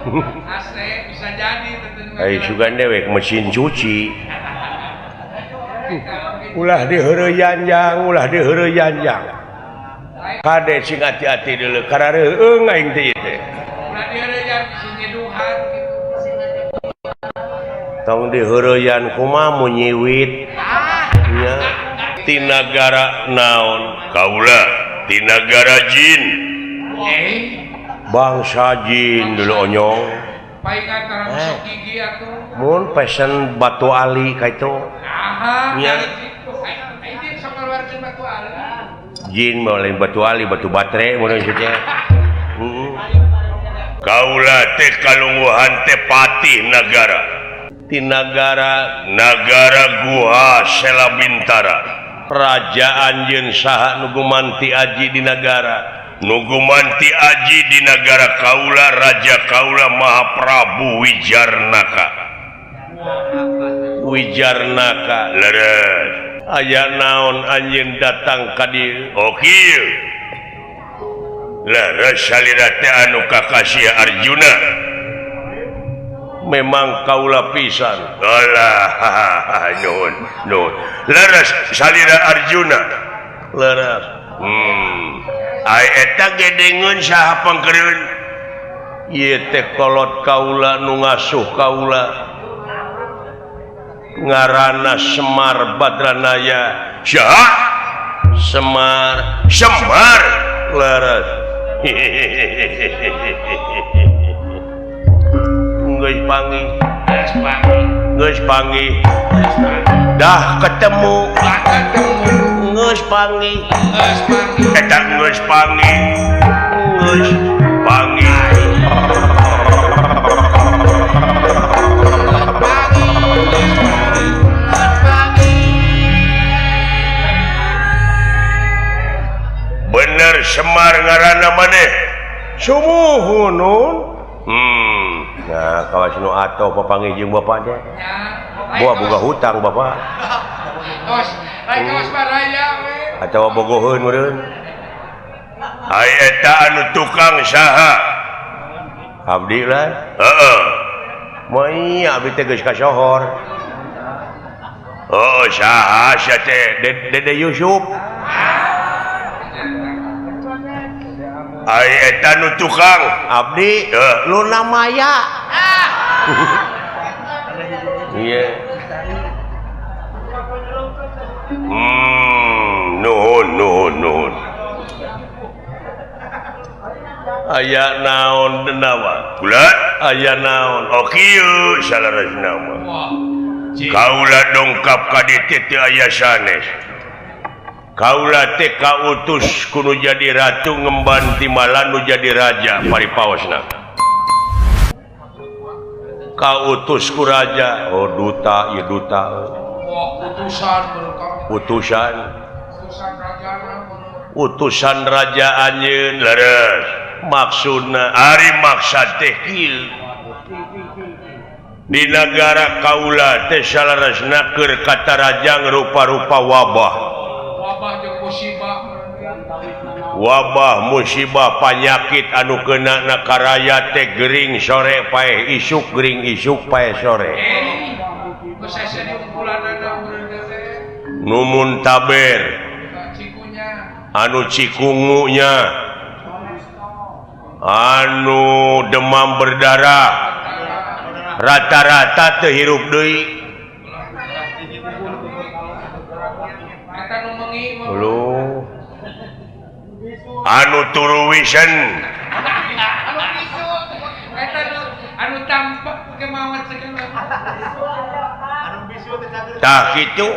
bisa jadi sugan dewek mesin cuci ulah diheureuyanjang kade sing hati-hati dulu karena reung aing teh teh tong diheureuyan kumaha mun nyiwit nya ti nagara naon kaula ti nagara jin bangsa jin dulu onyong mun pesen batu ali kaitu nya jin mau lain batu ali batu baterai mun teh kaula teh kalungguhan teh patih nagara ti nagara Guha Sela Bintara raja anjeun saha nu gumanti aji di negara Nugumanti aji di negara kaula Raja kaula Mahaprabu Wijarnaka leres aya naon anjeun datang ka dieu kieu leres salira teh anu kakasih Arjuna memang kaula pisan alah nun leres salira Arjuna leres ai eta gedengeun saha pangkereun ieu teh kolot kaula nu ngasuh kaula ngaranna Semar Badranaya saha Semar leres geus panggih dah ketemu geus panggih eta geus panggih bener Semar ngaranna maneh sumuhun nun nah kawas nu ato papanggih jeung bapak teh buah boga hutang bapak tos lain kawas baraya we atawa bogoheun meureun ai eta anu tukang saha abdi lah moal abdi teh geus kasohor saha sia teh Dede Yusuf ai eta nu tukang abdi Luna Maya iya nuhun aya naon denawa bulat aya naon kieu salarasna mah kaula dongkap ka dieu teh aya sanes kaula teh kautus kudu jadi ratu ngemban timbalan nu jadi raja paripaosna kautus ku raja duta ieu duta utusan raja anjeun leres maksudna ari maksad teh kieu di negara kaula teh salarasna keur katarajang rupa-rupa wabah musibah panyakit anu kena na karaya teh gering sore paeh isuk gering isuk paeh sore numun taber anu cikungunya anu demam berdarah rata-rata teu hirup deui anu turu wisen anu tampak kemawat segala tah kitu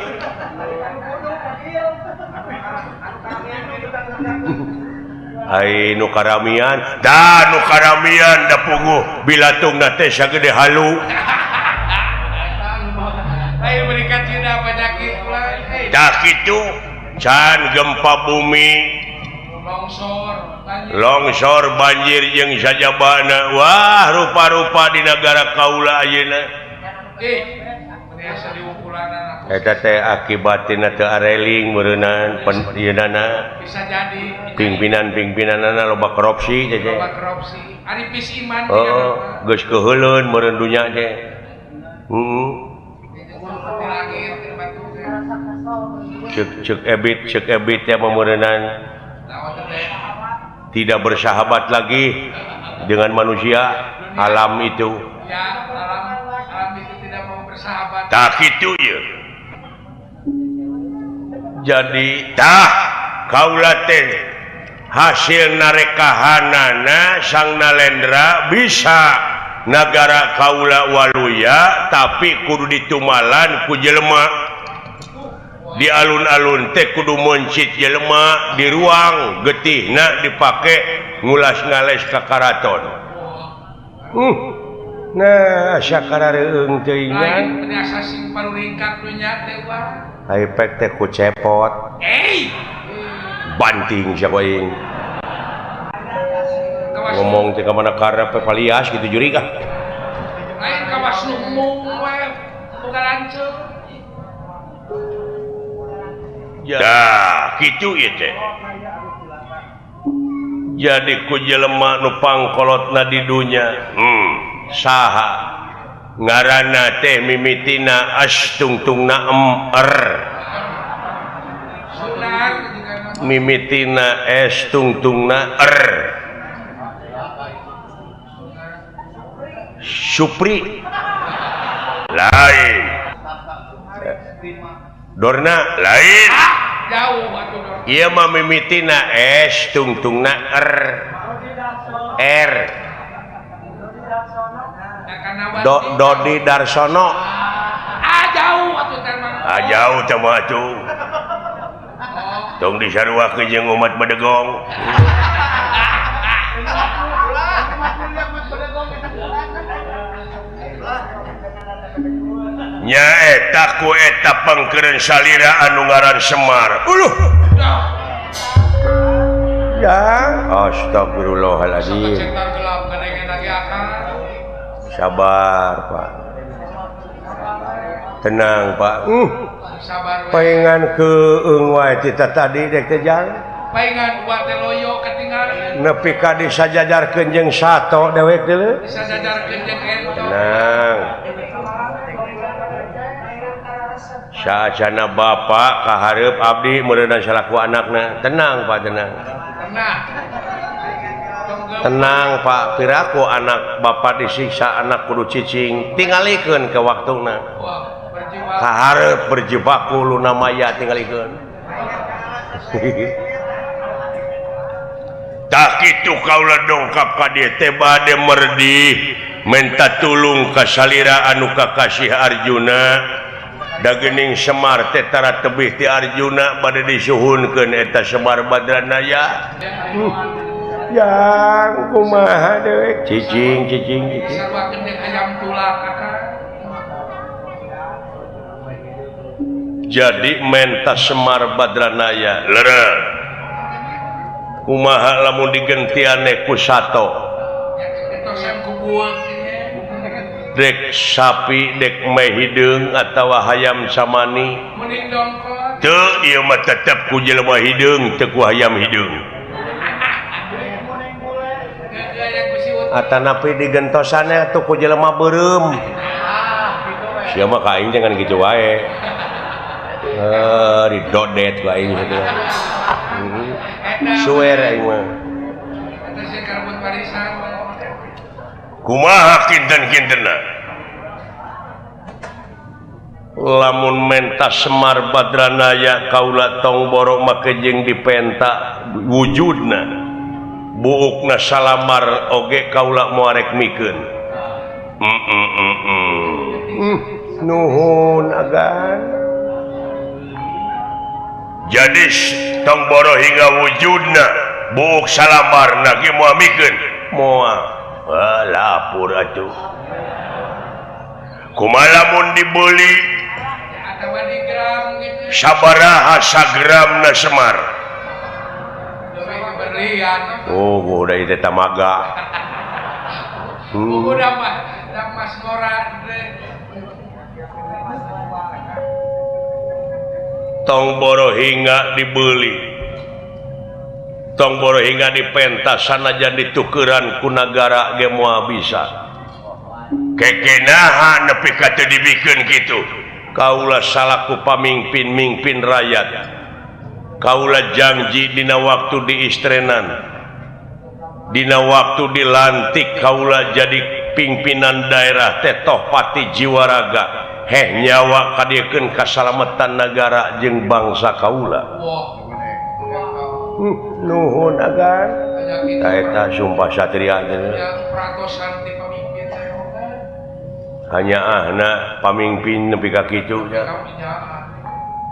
ai nu karamian da punguh bilatungna teh sagede halu ai berikan cina penyakit tah kitu can gempa bumi longsor banjir jeung sajabana wah rupa-rupa di negara kaula ayeuna biasa diukulanan eta teh akibatina teu areling meureunana penyeunana bisa jadi pimpinan-pimpinanana loba korupsi teh. loba korupsi ari pis iman geus keheuleuan meureun dunya teh. Cek ebit ya pemeureunnan tidak bersahabat lagi dengan manusia alam itu. Ya, alam itu tidak mau bersahabat. Tak gitu ya. Jadi tah kaula teh hasil narekahanana sang Nalendra bisa nagara kaula waluya tapi kudu ditumalan ku jelema di alun-alun teh kudu mencit jelema di ruang getihna dipake ngulas-ngales ka karaton. Nah sakarareung teuing lain penasa sing paruringkat dunya teh wah. Haipek teh ku cepot. Banting sia aing. Ngomong teh ka mana karep palias kitu juri kah? Lain kawas lumung we bukan lanceuk. Ya, kitu ieu teh. Jadi ku jelema nu pangkolotna di dunya, saha ngaranna teh mimitina astungtungna Sunan mimitina estungtungna Supri lain Dorna lain jauh atuh dor. Ieu mah mimitina estungtungna Dodi Darsono. Jauh atuh teh mah. Jauh teh mah atuh. Tong disarua-keun jeung umat Bedegong. Nya eta ku eta pangkeureun salira anu ngaran Semar. Ya, astagfirullahaladzim. Cetar gelap gedengan lagi akan. Sabar, Pak. Tenang, Pak. Sabar. Paingan keung wae kita tadi dek teh jang. Paingan buat teh loyo ketinggalan. Nepi ka disajajarkeun jeung sato dewek deuleu. Disajajarkeun jeung ento. Tenang. Saacana bapak kahareup abdi meureunna salaku anakna. Tenang, Pak, tenang. Tenang, Pak. Piraku anak bapak disiksa, anak kudu cicing. Tingalikeun ke waktuna. Kahareup berjibaku luna maya tingalikeun. Tah kitu kaula dongkap ka dieu teh bade merdi menta tulung ka salira anu kakasih Arjuna. Dagening Semar teh tara tebih ti Arjuna bade disuhunkeun eta Semar Badranaya. Yang kumaha dewe cicing. Sarwakeun deuk ayam tulak kakak. Jadi menta Semar Badranaya leureuh. Kumaha lamun digentiane ku sato? Entos yang kubueun. Dek sapi, dek meh hideung atawa hayam samani. Mending dongkot. Teu ieu mah tetep ku jelema hideung, teu ku hayam hideung. Atanapi digentosannya atuh ku jelema beureum. Sia mah ka aing jangan kitu wae. Didodet ku aing kitu. Suwer aing mah. Eta sih karbon warisan. Kumaha kinten-kintenna lamun menta Semar Badranaya kaula tong borok make jeung dipenta wujudna buukna salamar oge kaula moarek mikeun. Nuhun agan. Jadi tong boro hingga wujudna buuk salamarna ge moal mikeun moal. Lapor atuh. Kumaha lamun dibeli? Atawa di gram gitu. Sabaraha sagramna Semar? Berlian. Udah itu tamaga. Udah Mas Ngora. Tongboro hingga dibeli Tongboro hingga dipentas sanajan ditukeran ku nagara ge moal bisa kekenahan nepi ka teu dibikeun kitu kaula salaku pamimpin rakyat kaula janji dina waktu diistrenan dina waktu dilantik kaula jadi pimpinan daerah teh toh pati jiwa raga nyawa kadiekeun kasalamatan negara jeung bangsa kaula. Nuhun agan. Eta sumpah satria teh. Hanya ahna pamimpin nepi ka kitu nya.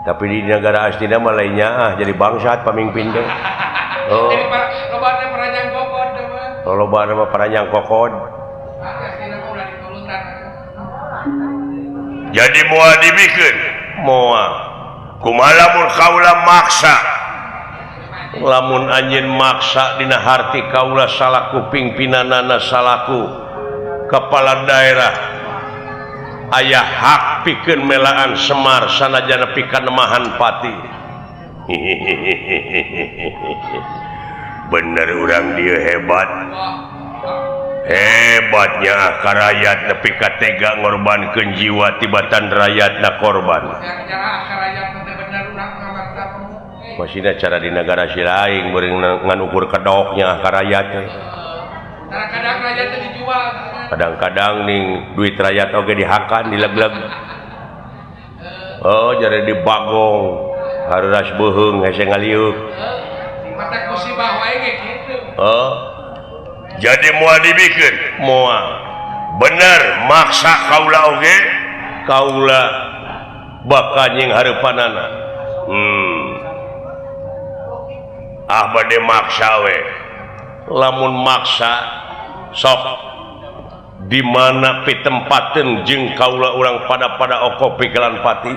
Tapi di negara astina mah lain nyaah jadi bangsat pamimpin teh. Oh. Jadi lobana peranjang kokod teh mah. Lobana mah peranjang kokod. Astina mah ulah ditulutan. Jadi moal dibikeun moal kumaha lamun kaula maksa lamun anjeun maksa dina harti kaula salaku pimpinanana salaku kepala daerah aya hak pikeun melaan Semar sanajan nepi ka nemahan pati bener urang dieu hebat hebatnya ka rakyat nepi ka tega ngorbankeun jiwa tibatan rakyatna korban. Masina cara di negara si lain beureung ngan ukur kedoknya ka rakyat. Kadang-kadang rakyat teh dijual. Kadang-kadang ning duit rakyat oge dihakan dileg-leg. Oh jare dibagong haruras beuheung hese ngaliuk. Matak musibah wae ge kitu. Oh jadi moal dibikeun moal bener maksa kaula oge kaula bakal nying hareupanana bade maksa we lamun maksa sok di mana pitempateun jeung kaula urang pada okopi kelan pati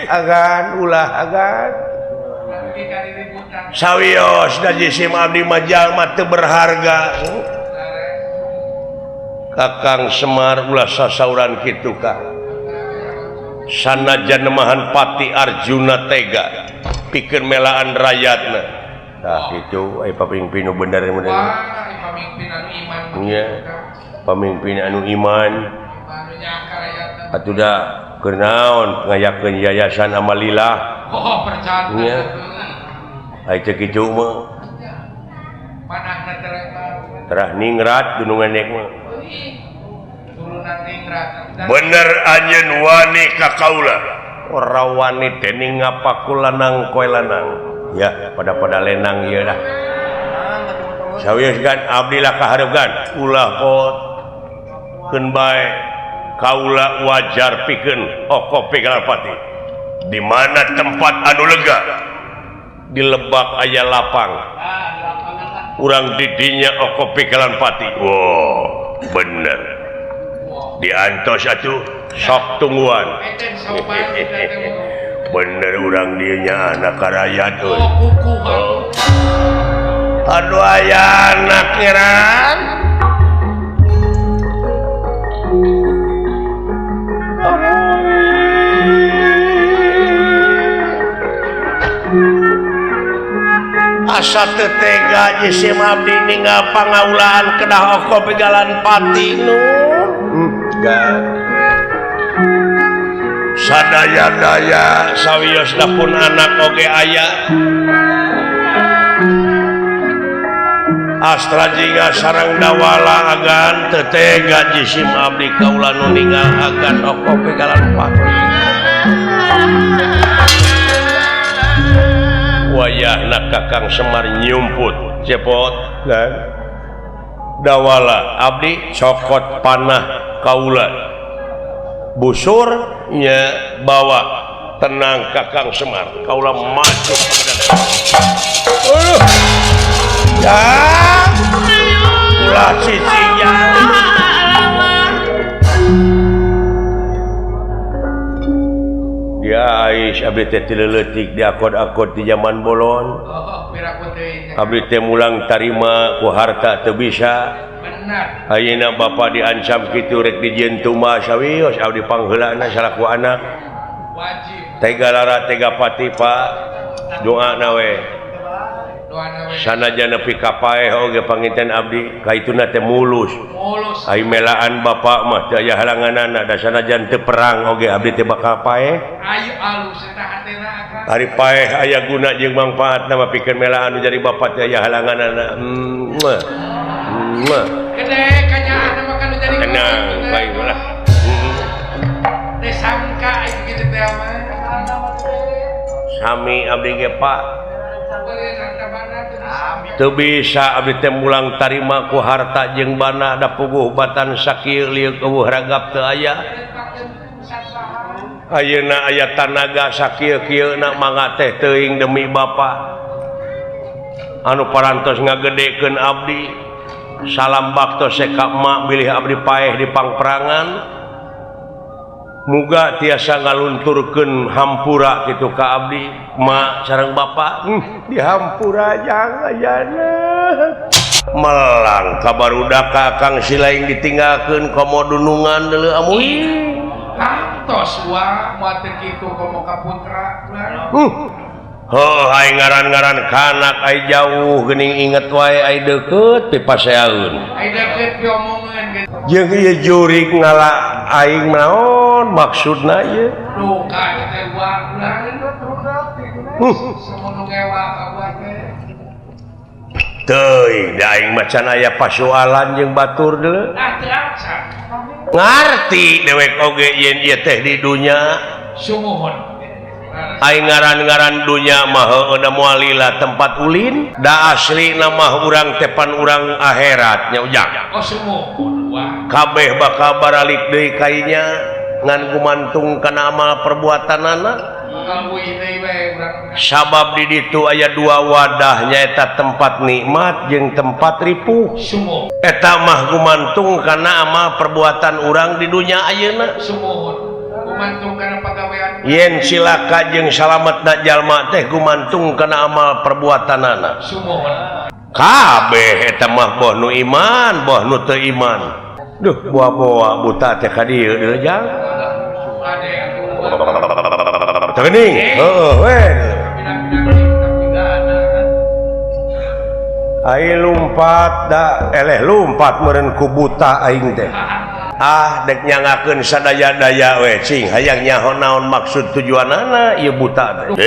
agan ulah agan sawios da jisim abdi mah jalma teu berharga Kakang Semar ulah sasauran kitu ka sanajan nemahan pati Arjuna tega pikeun melaan rakyatna tah kitu aya pamimpin nu bener pamimpin anu iman nya pamimpin anu iman atuh da keur naon ngayakeun yayasan Amalillah percaya nya aya teh kitu mah manahna terah ningrat gunungan nek mah bener anjeun wani ka kaula ora wani teh ning ngapakulanang koe lanang ya pada lenang ieu dah sawios gan abdi lah kahareugan ulah pot keun bae kaula wajar pikeun okopi kalapati di mana tempat anu lega di Lebak aya lapang urang didinya okopi kalapati wow bener diantos atuh sok tungguan bener urang dieu nya anak rakyat euy aduh aya anak ngeran asa teu tega jisim abdi ninggal pangaulaan kedah okopi galan pati nu sadaya-daya sawiosna pun anak oge aya astra jingga sareng dawala agan teu tega jisim abdi kaula nu ninggal agan okopi galan pati wayahna Kakang Semar nyumput cepot kan dawala abdi cokot panah kaula busur nya bawa tenang Kakang Semar kaula maju ya ulah cicinya dia ais abdi teh tileutik di akod-akod di zaman bolon abdi teh mulang tarima ku harta teu bisa benar. Ayeuna Bapak diancam kitu rek dijentu mah sawios abdi pangheulana salaku anak. Wajib. Tega lara tega pati Pak. Doana we. Doana we. Sanajan nepi ka paeh oge panginten abdi kaituna teh mulus. Mulus. Ai melaan Bapak mah teu aya halanganana da sanajan teu perang oge abdi teh bakal paeh. Ayo alus eta hatena akan. Ari paeh aya guna jeung mangpaatna mah pikeun melaan nu jadi Bapak teh aya halanganana. Gede kanyaan mah kan jadi tenang baik lah. Desangka ieu kitu teh mah. Sami abdi ge Pak. Teu bisa abdi teh mulang tarima ku harta jeung bana da puguh batan sakieu lieu eueuh ragap teu aya. Ayeuna aya tanaga sakieu-kieuna mangga teh teuing demi Bapa. Anu parantos ngagedekeun abdi. Salam baktos seka mak bilih abdi paeh di pangperangan. Muga tiasa ngalunturkeun hampura kitu ka abdi mak sareng Bapa. Di hampura jang ayana. Melang kabarudak Kakang silaing ditinggalkeun komo dunungan deuleu amuy. Tos wa moal teh kitu komo ka putra ulah. Ai ngaran-ngaran kanak ai jauh geuning inget wae ai deukeut pipaseaeun. Ai deukeut diomongeun gitu. Jeung ieu jurig ngala aing naon maksudna ieu? Luka teh wa ulah semono ngewa ka wa teh. Teuing da aing macan aya pasoalan jeung batur deuleu. Ah teu asa. Ngarti dewek oge yen ieu teh di dunya Sumuhun. ai ngaran-ngaran dunya mah heueuh moal lila tempat ulin da asli mah urang tepan urang akhirat nya ujang. Oh sumuhun wa. Kabeh bakal baralik deui kainya ngan gumantung kana amal perbuatanana. Kalbuih deui we urang. Sabab di ditu aya dua wadah nyaeta tempat nikmat jeung tempat ripuh. Sumuh. Eta mah gumantung kana amal perbuatan urang di dunya ayeuna. Sumuhun. Gumantung kana pagawean. Yen cilaka jeung salametna jalma teh gumantung kana amal perbuatanana. Sumuhun. Kabeh eta mah boh nu iman, boh nu teu iman. Duh, boa-boa buta teh ka dieu deuleu jang. Ade atuh. Teu geuning. Heueuh we. Ai lumpat da eleh lumpat meureun ku buta aing teh. Dek nyangakeun sadaya-daya we cing hayang nyaho naon maksud tujuanana ieu buta teh.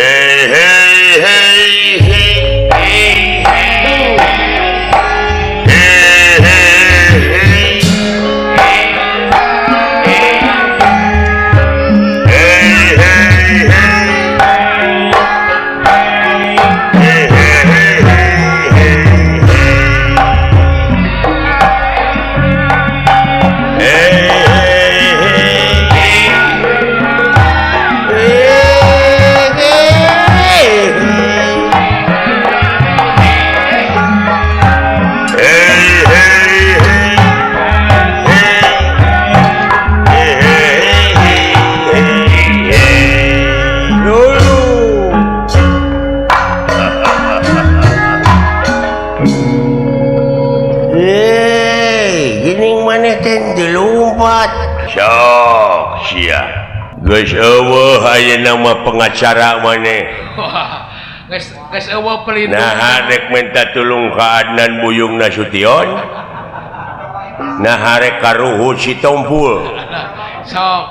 Sok sia. Geus eueuh ayeuna mah pengacara maneh. Geus eueuh pelindung. Nah, rek minta tulung ka Adnan Buyung Nasution. Nah, rek ka Ruhut Sitompul. Sok.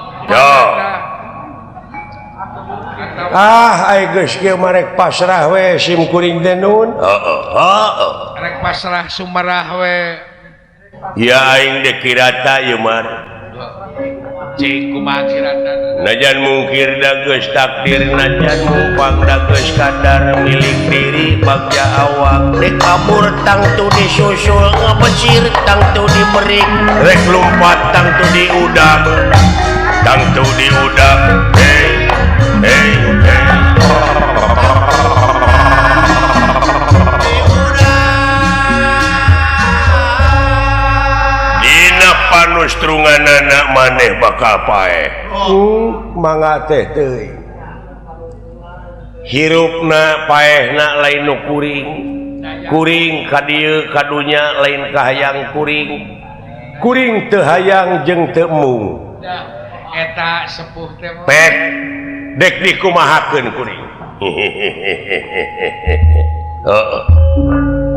Ai geus kieu marek pasrah we sim kuring denun. Heeh. Rek pasrah sumarah we. Ya aing dekirata ieu mah. Cing kumaha kiratan. Najan mungkir da geus takdir najan mumpang da geus kadar milik diri bagja awak rek kabur tang tu disusul ngabecir tang tu dimerik rek lumpat tang tu diudag tang tu diudag hey hey hey panustrungan anak maneh bakal paeh. Mangga teh teuing. Hirupna paehna lain nu kuring. Kuring ka dieu ka dunya lain ka hayang kuring. kuring teu hayang jeung teu mung eta sepuh teh pek dek dikumahakeun kuring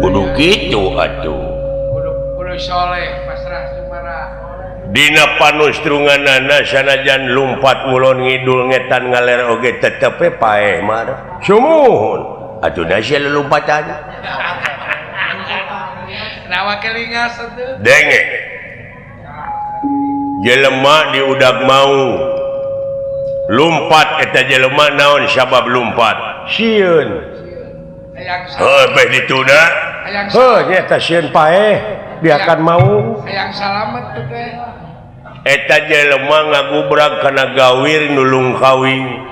kudu kitu atuh kudu soleh pasrah sumara dina panustrunganana sanajan lumpat ngulon ngidul ngetan ngaler oge tetep paeh mah sumuhun atuh da sia lelumpatan nawa kelingas atuh denge jelema di udag mau lumpat eta jelema naon sabab lumpat sieun beh dituna nyata sieun paeh biakan mau hayang salamet tuh teh eta jelema ngagubrag kana gawir nulung kawing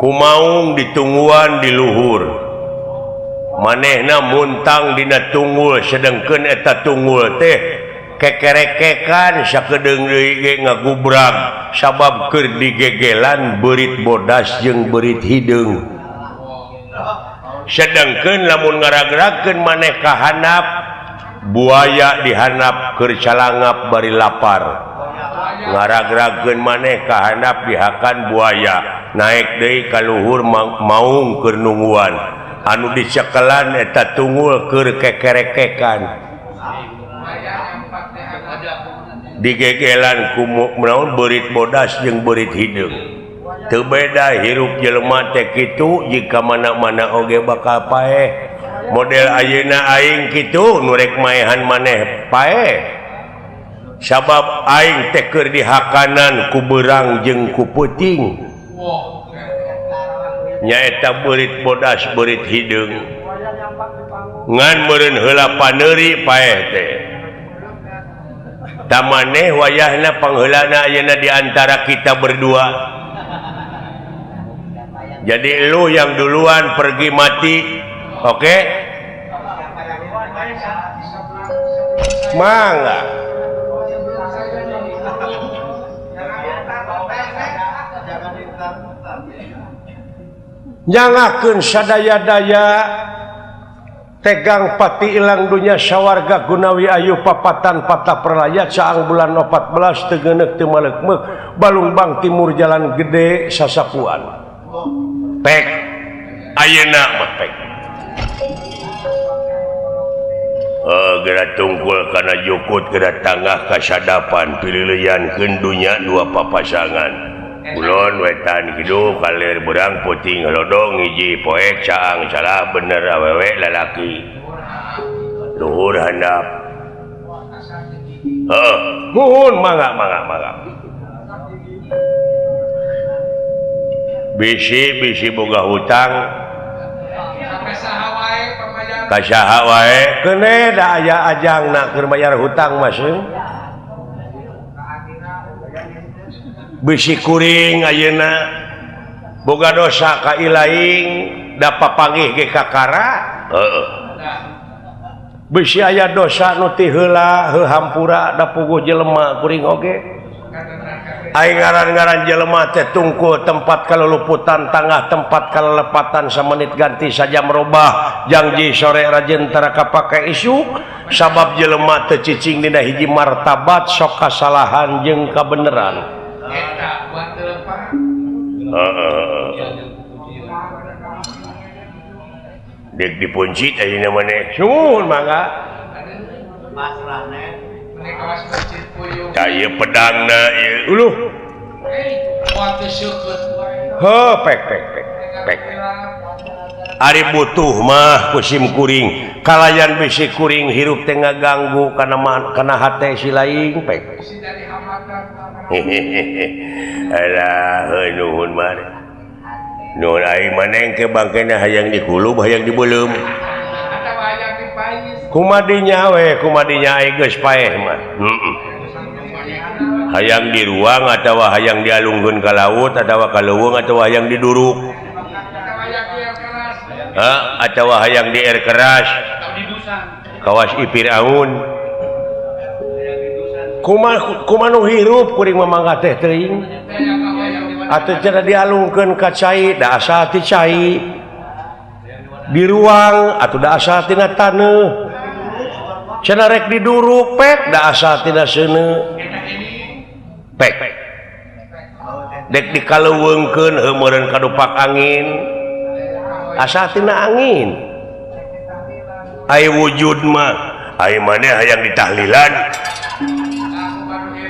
kumaung ditungguan di luhur manehna muntang dina tunggul sedengkeun eta tunggul teh kekerekekan sakedeung deui ge ngagubrag sabab keur digegelan beurit bodas jeung beurit hideung sedengkeun lamun ngaragragkeun maneh ka handap buaya dihandap keur calangap bari lapar ngaragragkeun maneh ka handap dihakan buaya naik deui ka luhur maung keur nungguan anu dicekelan eta tunggul keur kekerekekan digegelan ku naon beurit bodas jeung beurit hideung teu beda hirup jelema teh kitu jika mana-mana oge bakal paeh model ayeuna aing kitu nu rek maehan maneh paeh sabab aing teh keur dihakanan ku beurang jeung ku peuting nyaeta beurit bodas beurit hideung ngan meureun heula paneuri paeh teh tamaneh wayahna pangheulana ayeuna di antara kita berdua jadi lu yang duluan pergi mati oke mangga nyangakeun sadaya-daya tegang pati ilang dunya sawarga gunawi ayu papatan patah perlayat saang bulan 14 teu geuneuk teu malekmeuk balungbang timur jalan gede sasapuan pek ayeuna mah pek geura tungkul kana jukut geura tangah ka sadapan pililiankeun dunya dua papasangan kulon wetan kidu kalir berang puting lodong hiji poek caang salah bener awewe lalaki luhur handap nuhun mangga bisi boga hutang ka saha wae keuneh da aya ajangna keur bayar hutang mas bisi kuring ayeuna boga dosa ka ilaing da papanggih ge kakara bisi aya dosa nu ti heula hampura da puguh jelema kuring oge aing ngaran-ngaran jelema teh tungkul tempat kaluluputan tangah tempat kalelepatan samenit ganti saja merubah janji sore rajin tara kapake isu sabab jelema teu cicing dina hiji martabat sok kasalahan jeung kabeneran dek dipuncit ayeuna maneh suun mangga caya pedangna ieu uluh pek ari butuh mah kusim kuring kalayan bisi kuring hirup teh ngaganggu kana hate si laing pek alah nuhun mah nuhun aing maneh ke bangkena hayang dikulub hayang dibeuleum kumadinya aing geus paeh mah hayang di ruang atawa hayang dialungkeun ka laut atawa ka leuweung atawa hayang diduruk atawa hayang di air keras kawas ipir aun kumaha hirup kuring mamangga teh teuing atuh cenah dialungkeun ka cai da asa ti cai di ruang atuh da asa tina taneuh cenah rek diduru pek da asa tina seuneu pek dek dikaleuweungkeun heumeureuan kadupak angin asa tina angin ai wujud mah ai maneh hayang ditahlilan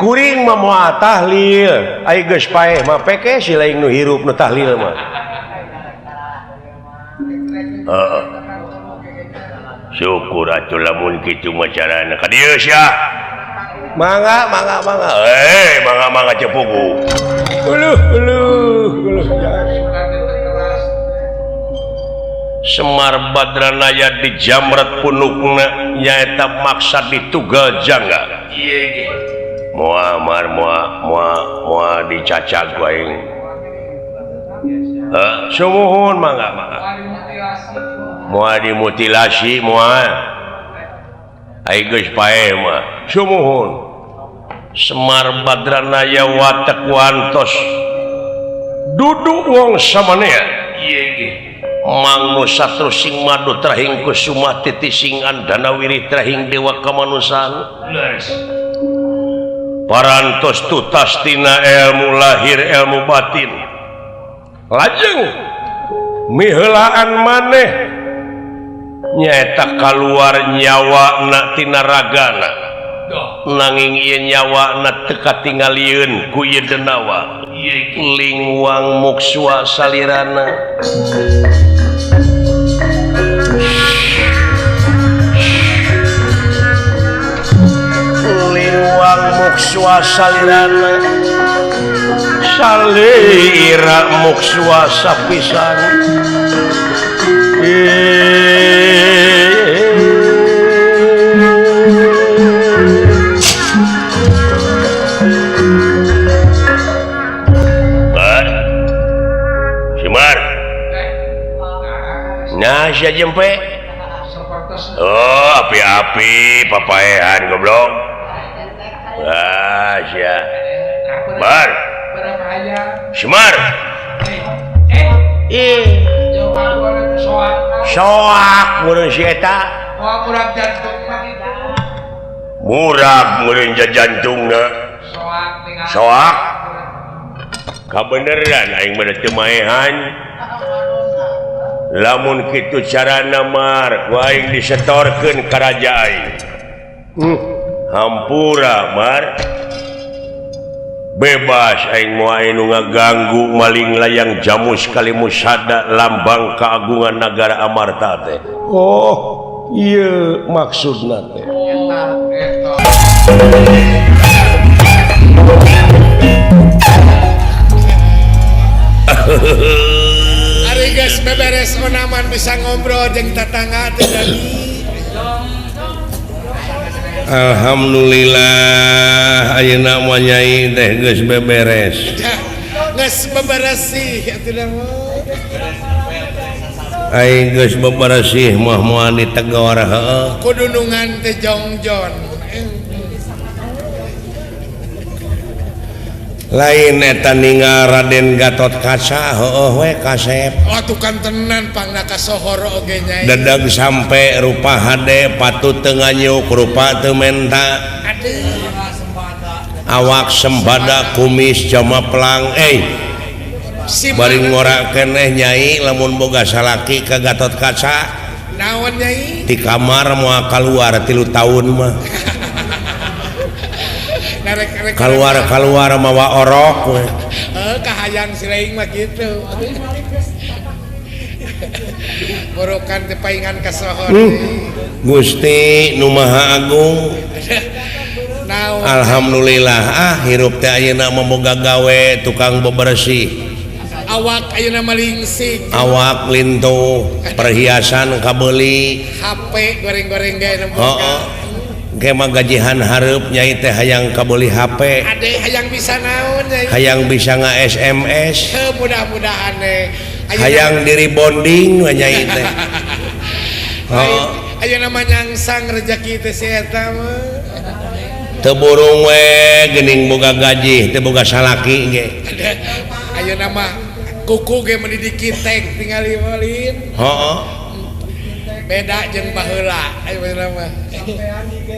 kuring mah moal tahlil ai geus paeh mah peke si lain nu hirup nu tahlil mah syukur atuh lamun kitu mah carana ka dieu sia mangga mangga cepugu Semar Badranaya di Jamrat punukna nyaeta maksad ditugal jangga moa dicacag wae sumuhun mangga moa dimutilasi moa ai geus paeh mah sumuhun Semar Badranaya watek wantos duduk wong samanea mangnu satru sing madu trahing kusuma titi sing andana wirih trahing dewa kamanusan parantos tutas tina ilmu lahir ilmu batin lajeng miheulaan maneh nyaeta kaluar nyawa na tina ragana nanging ieu nyawa na teu katingalieun ku ieu denawa lingwang muksua salirana lingwang muksua salirana salira muksua sapisan nah sia jempe oh api-api papaehan goblok sia bar Semar soak meureun si eta murag meureun jantungna soak kabeneran aing mah teu maehan lamun kitu carana mar ku aing disetorkeun ka raja aing hampura mar bebas aing moal anu ngaganggu maling layang jamus kali musada lambang keagungan negara Amarta teh oh ieu maksudna teh Geus beberes onaman bisa ngobrol jeung tetangga teh jadi alhamdulillah ayeuna mah nyai teh geus beberes geus beberesih atuh aing geus beberesih mah moal ditegor heueuh kudunungan teh jongjon lain eta ningal Raden Gatot Kaca heueuh we kasep atuh kan tenan pangna kasohor oge nyai dadag sampe rupa hade patut teu nganyuk rupa teu menta awak sembada kumis jamaplang bari ngora keneh nyai lamun boga salaki ka Gatot Kaca naon nyai di kamar moal kaluar 3 tahun mah keluar mawa orok we kahayang sileing mah gitu borokan teh paingan kasohor Gusti Nu Maha Agung alhamdulillah hirup teh ayeuna memoga gawe tukang bebersih awak ayeuna malingsik awak lintuh perhiasan kabeuli HP goreng-goreng gawe nemboga ge mah gajihan hareup nyai teh hayang kabeuli HP ade hayang bisa naon nyai hayang bisa nga-SMS mudah-mudahan hayang diri bonding nyai teh ayeuna mah nyangsang rezeki teh si eta mah teu burung we geuning boga gaji teu boga salaki ge ayeuna mah kuku ge mendidik kitek tingali walin beda jeung baheula aya mah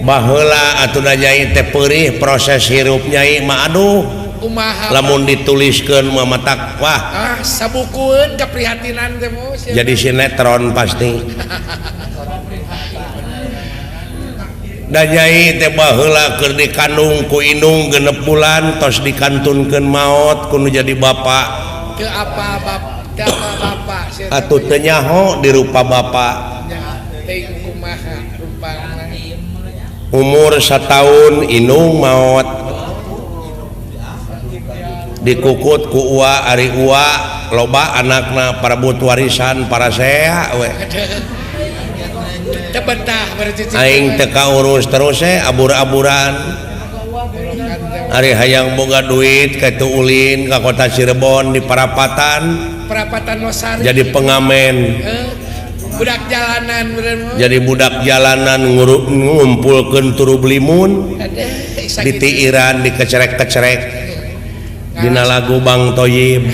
baheula atuh nyai teh peurih proses hirup nyai mah aduh kumaha lamun dituliskeun mah matak wah sabukueun kaprihatinan teh mah jadi sinetron pasti da nyai teh baheula keur dikandung ku indung 6 bulan tos dikantunkeun maot kudu jadi bapak ke apa bapak atuh teu nyaho di rupa bapak teuing kumaha rupana umur 1 tahun indung maot dikukut ku uwa ari uwa loba anakna parebut warisan para sea we tebentah berarti aing teu kaurus terus abur-aburan ari hayang boga duit kaitu ulin ka kota Cirebon di Parapatan Losari jadi pengamen budak jalanan bener mah jadi budak jalanan ngumpulkeun turu belimun ditiiran dikecerek-kecerek dina lagu Bang Toyib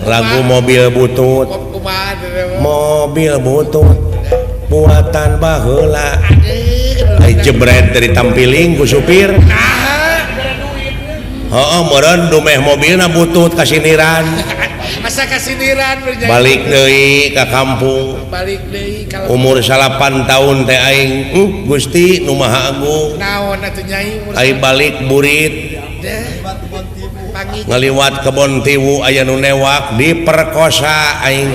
lagu mobil butut buatan baheula ai jebret dari tampiling ku supir heeh meureun dumeh mobilna butut kasiniran asa kasiniran balik deui ka kampung balik deui kalau umur 8 tahun teh aing Gusti nu Maha Agung naon atuh nyai umur ai balik burit ngaliwat kebon tiwu aya nu newak diperkosa aing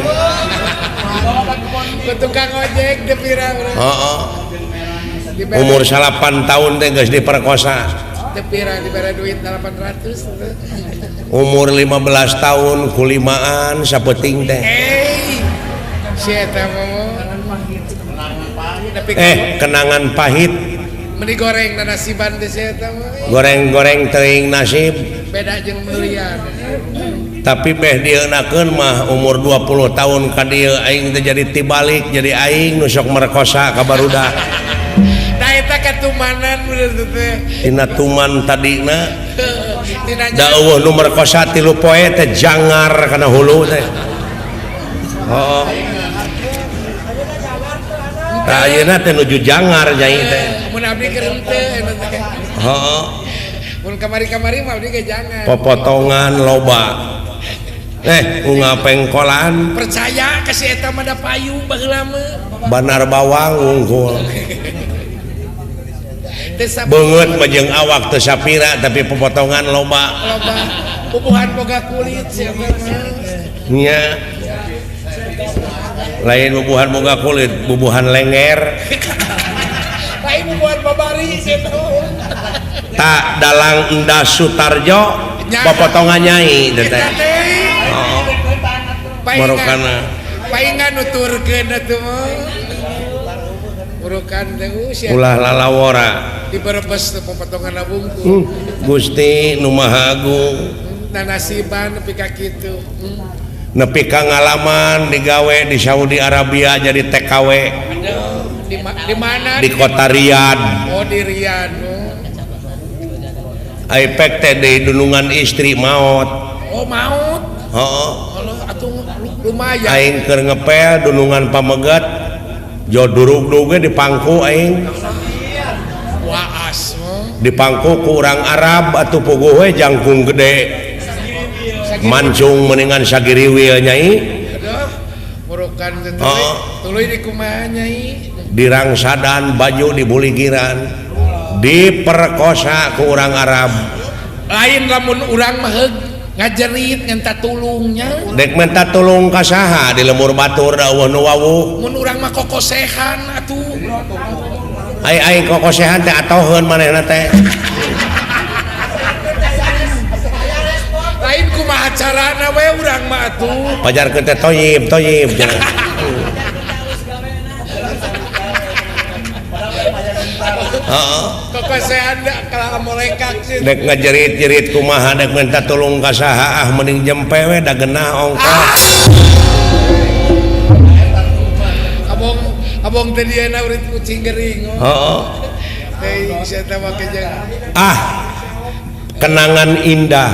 ku tukang ojek depira heeh umur 8 tahun teh geus diperkosa depira dibere duit 800 umur 15 tahun kulimaan sapeting teh si eta mah kenangan pahit meni goreng na nasiban teh si eta mah goreng-goreng teuing nasib beda jeung meulian tapi beh dieunakeun mah umur 20 tahun ka dieu aing teh jadi tibalik jadi aing nu sok merkosa ka barudak da eta katumanan bener teh tina tuman tadina tina da eueuh nu merkosa 3 poe teh jangar kana hulu teh oh tah ayeuna teh nuju jangar nyai teh mun abdi keur teu eta teh heeh mun kamari-kamari mah abdi ge jangan popotongan loba unga pengkolan percaya ka si eta mah da payung baheula mah banar bawang unggul beungeut mah jeung awak teu sapira tapi popotongan loba bubuhan boga kulit si eta mah nya lain bubuhan boga kulit bubuhan lenger lain bubuhan babari si eta tak dalang Endah Sutarjo popotongan nyai teh oh marokana paingan nuturkeun atuh mah urukan teh ulah lalawora diberebes teh popotongan bungkul Gusti nu Maha Agung na nasiban nepi ka kitu nepi ka ngalaman digawe di Saudi Arabia jadi TKW di mana di kota Riyadh oh di Riyadh aipek teh di dunungan istri maot oh maut heeh atuh lumayan aing keur ngepel dunungan pamegat jo durug-duge di pangku aing waas di pangku ku urang Arab atuh puguh we jangkung gede mancung mendingan sagiriwil nyai murukan tuluy di kumaha nyai dirangsadan baju dibuligiran diperkosa ku urang Arab lain lamun urang mah ngajerit ngenta tulungnya dek minta tulung ka saha di lemur batur da eueuh nu wawuh mun urang mah kokosehan atuh ai kokosehan teh atoheun manehna teh lain kumaha carana we urang mah atuh pajarkeun teh toyib cenah kokosehan da kala molekak sih dek ngajerit-jerit kumaha dek minta tulung ka saha mending jempe we da geunah ongkos abong teh dieuna urang kucing gering heeh teh sia teh make jeung kenangan indah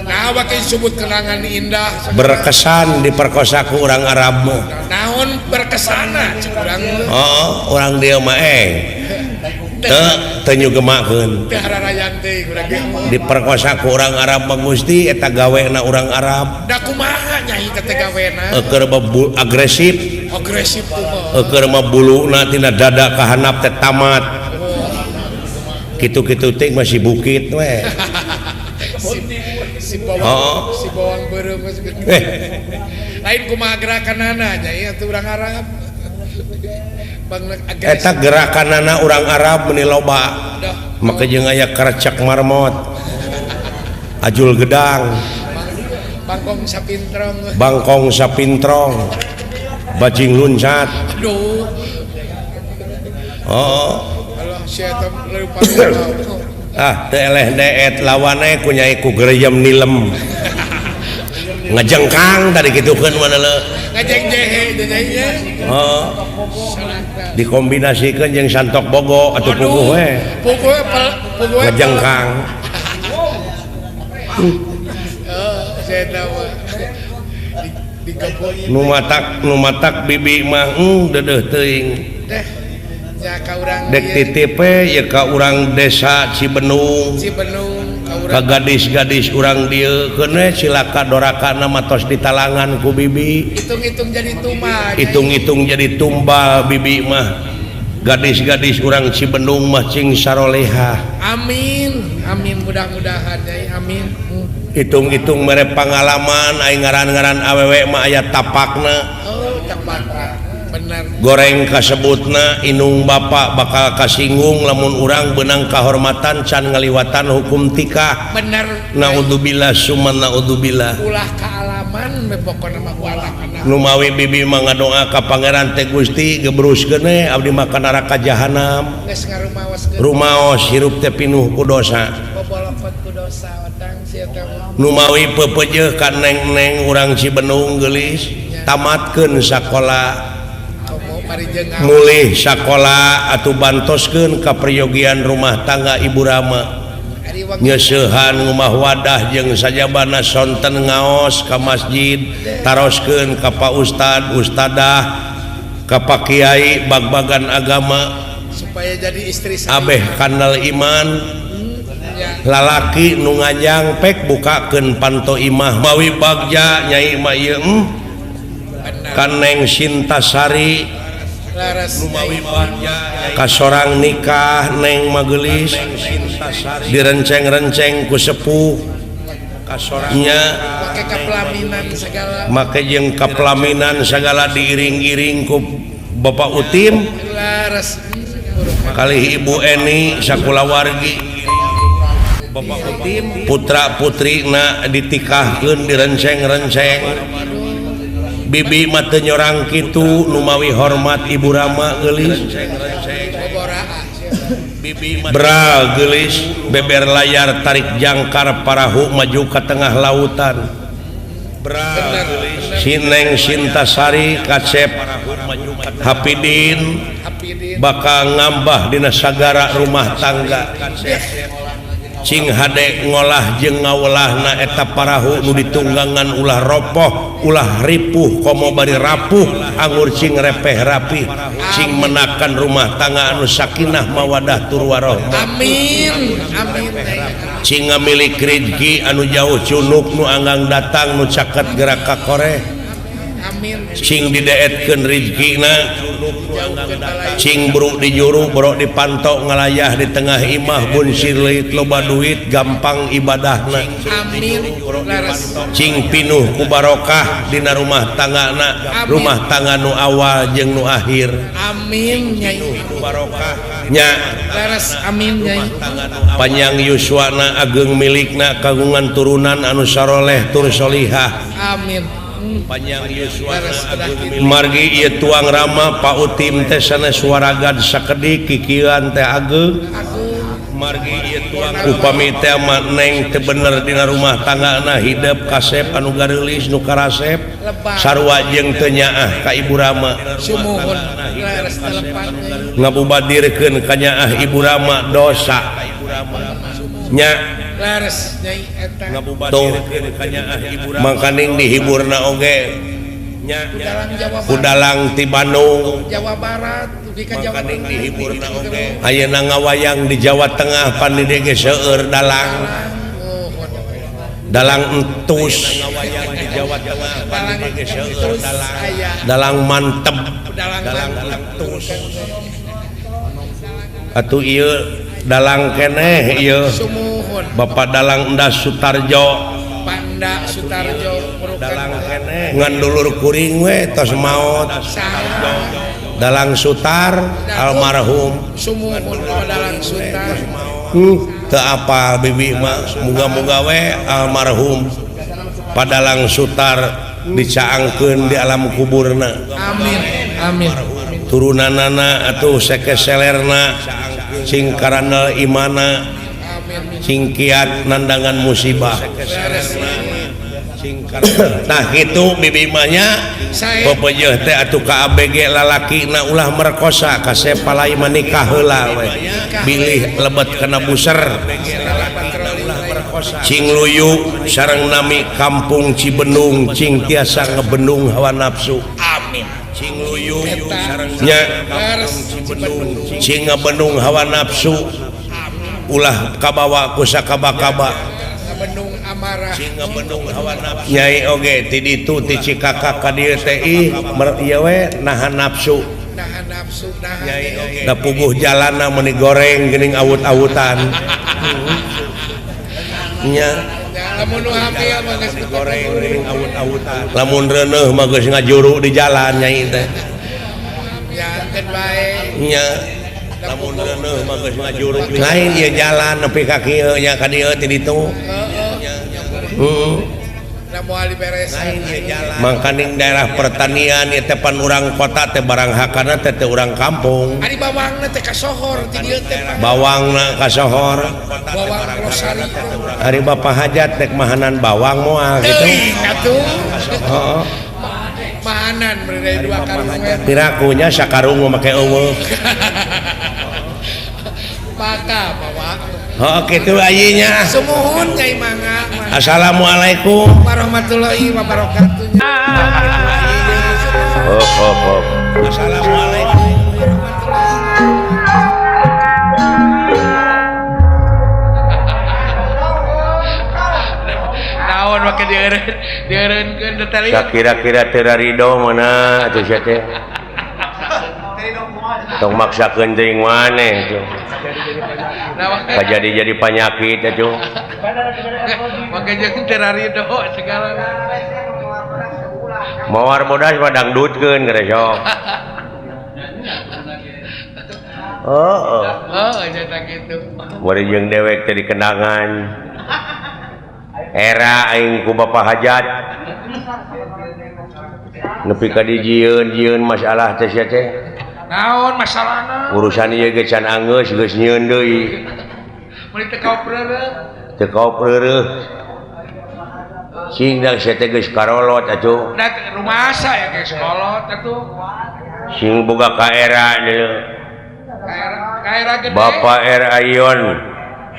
Nah wakil sebut kenangan indah berkesan diperkosa ku orang Arab mah. naon berkesana kurang Orang dia mah teu nyugemakeun teh hararayan teh kurang gitu diperkosa ku orang Arab mah Gusti eta gawena orang Arab da kumaha nyai teh gawena keur agresif tuh mah keur mah buluna tina dada ka handap teh tamat kitu-kitu teh masih bukit we si bawang beureum lain kumaha gerakanana nyai atuh urang Arab bang agresif eta gerakanana urang Arab meuni loba maka jeung aya karecak marmot ajul gedang bangkong sapintrong bajing luncat aduh Allah syaitan lupa teu eleh deet lawane ku nyai ku gereyem nilem ngajengkang tadi gitukeun mana le ngajeng jehe nyai dikombinasikeun jeung santok bogo atuh puguh we ngajengkang nu matak bibi mah deudeuh teuing dek titip ya ka urang desa Cibenung ka gadis-gadis urang dieu keun cilaka dorakana matos ditalangan ku bibi hitung-hitung jadi tumbal bibi mah gadis-gadis urang Cibenung mah cing saroleha amin mudah-mudahan ya amin hitung-hitung mere pangalaman aing ngaran-ngaran awewe mah aya tapakna bener goreng kasebutna inung bapak bakal kasinggung lamun urang benang kahormatan can ngaliwatan hukum tikah bener naudzubillah summa naudzubillah ulah kaalaman pokona mah walakana nu mawi bibi mah ngadoa ka pangeran teh Gusti gebruskeun abdi mah ka neraka jahanam geus ngarumaoskeun rumaos hirup teh pinuh ku dosa bobolopot ku dosa odang sia teh nu mawi pepeujeuh ka neng-neng urang Cibenung geulis tamatkeun sakola mulih sakola atuh bantoskeun ka peryogian rumah tangga Ibu Rama nyeusehan ngumah wadah jeung sajabana sonten ngaos ka masjid taroskeun ka Pak Ustad Ustadah ka Pak Kiai bag-bagan agama supaya jadi istri saya abeh kandal iman lalaki nu ngajang pek bukakeun panto imah mawi bagja nyai mah ieu Kaneng Sintasari kasorang nikah neng magelis direnceng-renceng ku sepuh kasorangnya make jeung kapelaminan segala diiring-iring ku Bapak Utim kali Ibu Eni sakulawargi Bapak Utim putra putrina ditikahkeun direnceng-renceng bibi mah teu nyorang kitu nu mawi hormat Ibu Rama geulis bra geulis beber layar tarik jangkar parahu maju ka tengah lautan bra Sineng Sintasari Kacep Hapidin bakal ngambah dina sagara rumah tangga cing hade ngolah jeung ngawelahna eta parahu nu ditunggangan ulah ropoh ulah ripuh komo bari rapuh anggur cing repeh rapih cing menakan rumah tangga anu sakinah mawadah tur warahmah amin cing ngamilik rezeki anu jauh cunuk nu anggang datang nu caket gerak ka koreh cing dideetkeun rezekina cing bruk dijuru brok dipantok ngalayah di tengah imah bun sirleit loba duit gampang ibadahna cing pinuh ku barokah dina rumah tanggana rumah tangga nu awal jeung nu akhir amin nyai barokah nya laras amin nyai panjang yuswana ageng milikna kagungan turunan anu saroleh tur solihah amin panjang yuswana margi ieu tuang Rama Pak Utim teh sanes waragad sakedik kikieuan teh ageng margi ieu tuang upami teh mah neng teu bener dina rumah tanggana hideup kasep anu gareulis nu karasep sarua jeung teu nyaah ka Ibu Rama sumuhun laras telepan ngabubadirkeun ka nyaah Ibu Rama dosa nya Lares Nyai eta tuh makaning dihiburna oge nya dalang Jawa Barat kudalang ti Bandung Jawa Barat dugi ka Jawa makaning Barat dihiburna oge ayeuna ngawayang di Jawa Tengah pan di ge seueur dalang dalang entus ngawayang di Jawa Tengah pan di ge seueur dalang mantep dalang entus atuh ieu dalang keneh ieu sumuhun Bapak Dalang Endah Sutarjo Panda Sutarjo dalang keneh ngan dulur kuring we tos maot dalang Sutar almarhum sumuhun dalang Sutar teu apa bibi mah muga-muga we almarhum padalang Sutar dicaangkeun di alam kuburna amin amin turunanana atuh sekeselerna cing karana imana cing kiat nandangan musibah nah gitu bibi mahnya pepeueuh teh atuh ka ABG lalakina ulah merkosa ka sepalai menikah heula we bilih lebet kana buser cing luyu sareng nami kampung Cibenung cing tiasa ngebendung hawa nafsu amin cing luyu sarengnya cing ngebendung hawa nafsu ulah kabawa ku sakaba-kaba ngebendung amarah cing ngebendung hawa nafsu nyai oge ti ditu ti Cikakak ka dieu teh ieu we nahan nafsu nyai oge da puguh jalanna meuni goreng geuning awut-awutan nya lamun nu hamil mah geus goreng geuning awut-awutan lamun reuneuh mah geus ngajuru di jalan nyai teh yakeun bae nya lamun reuneuh mah geus ngajuru lain ieu jalan nepi ka kieu nya ka dieu ti ditu da moal diberesan mangkaning daerah pertanian ieu teh pan urang kota teh barang hakana teh urang kampung ari bawangna teh ka sohor ti dieu teh bawangna ka sohor bawang Rosari ari Bapak Hajat teh mahanan bawang moal gitu atuh heeh mahanan berde dua karung pirakunya sakarung make eueuh maka bawa oh kitu ayinya sumuhun Nyai Mangga assalamualaikum warahmatullahi wabarakatuh assalamualaikum naon make dieureunkeun detail kira-kira teu ridho mana atuh sia teh tong maksakeun teuing maneh tuh jadi penyakit atuh make jeung teu ridho segala mawar bodas mah dangdutkeun geus sok oh nyata kitu bari jeung dewek teh dikenangan era aing ku Bapak Hajat nepi ka dijieun masalah teh sia teh naon masalahna urusan ieu ge can angeus geus nyieun deui meuli teu kaop reureuh teu kaop reureuh sing da sia teh geus karolot atuh da rumasa ya geus kolot atuh sing boga kaera deui kaera gede Bapak R. Ayon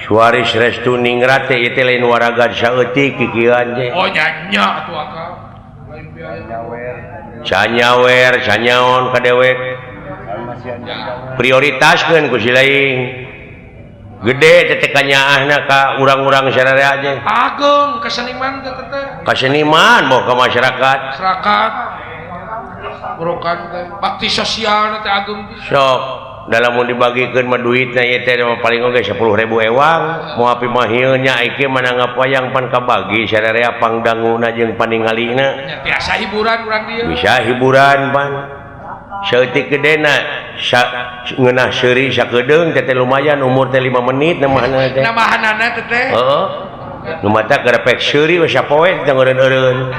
Suaris Restu Ningrat teh ieu teh lain waragan saeutik kikieuan teh oh nya atuh akal canyawer canyaon ka dewek prioritaskeun ku si lain gede teh kanyaahna ka urang-urang sararea aja agung keseniman teh teh ka seniman mau ka masyarakat masyarakat burukan teh bakti sosial teh agung sok dalam mau dibagikeun mah duitna ieu teh paling oge 10.000 ewang mau api mah ieu nya iki manangap wayang pan kabagi sararea pangdanguna jeung paningalina biasa hiburan urang dieu bisa hiburan pan seutik gedena ngeunah seuri sakedeung teh lumayan umur teh 5 menit namahna teh namahanana teh heeh nu mata gerepek seuri we sapoe teh ngeureun-eureun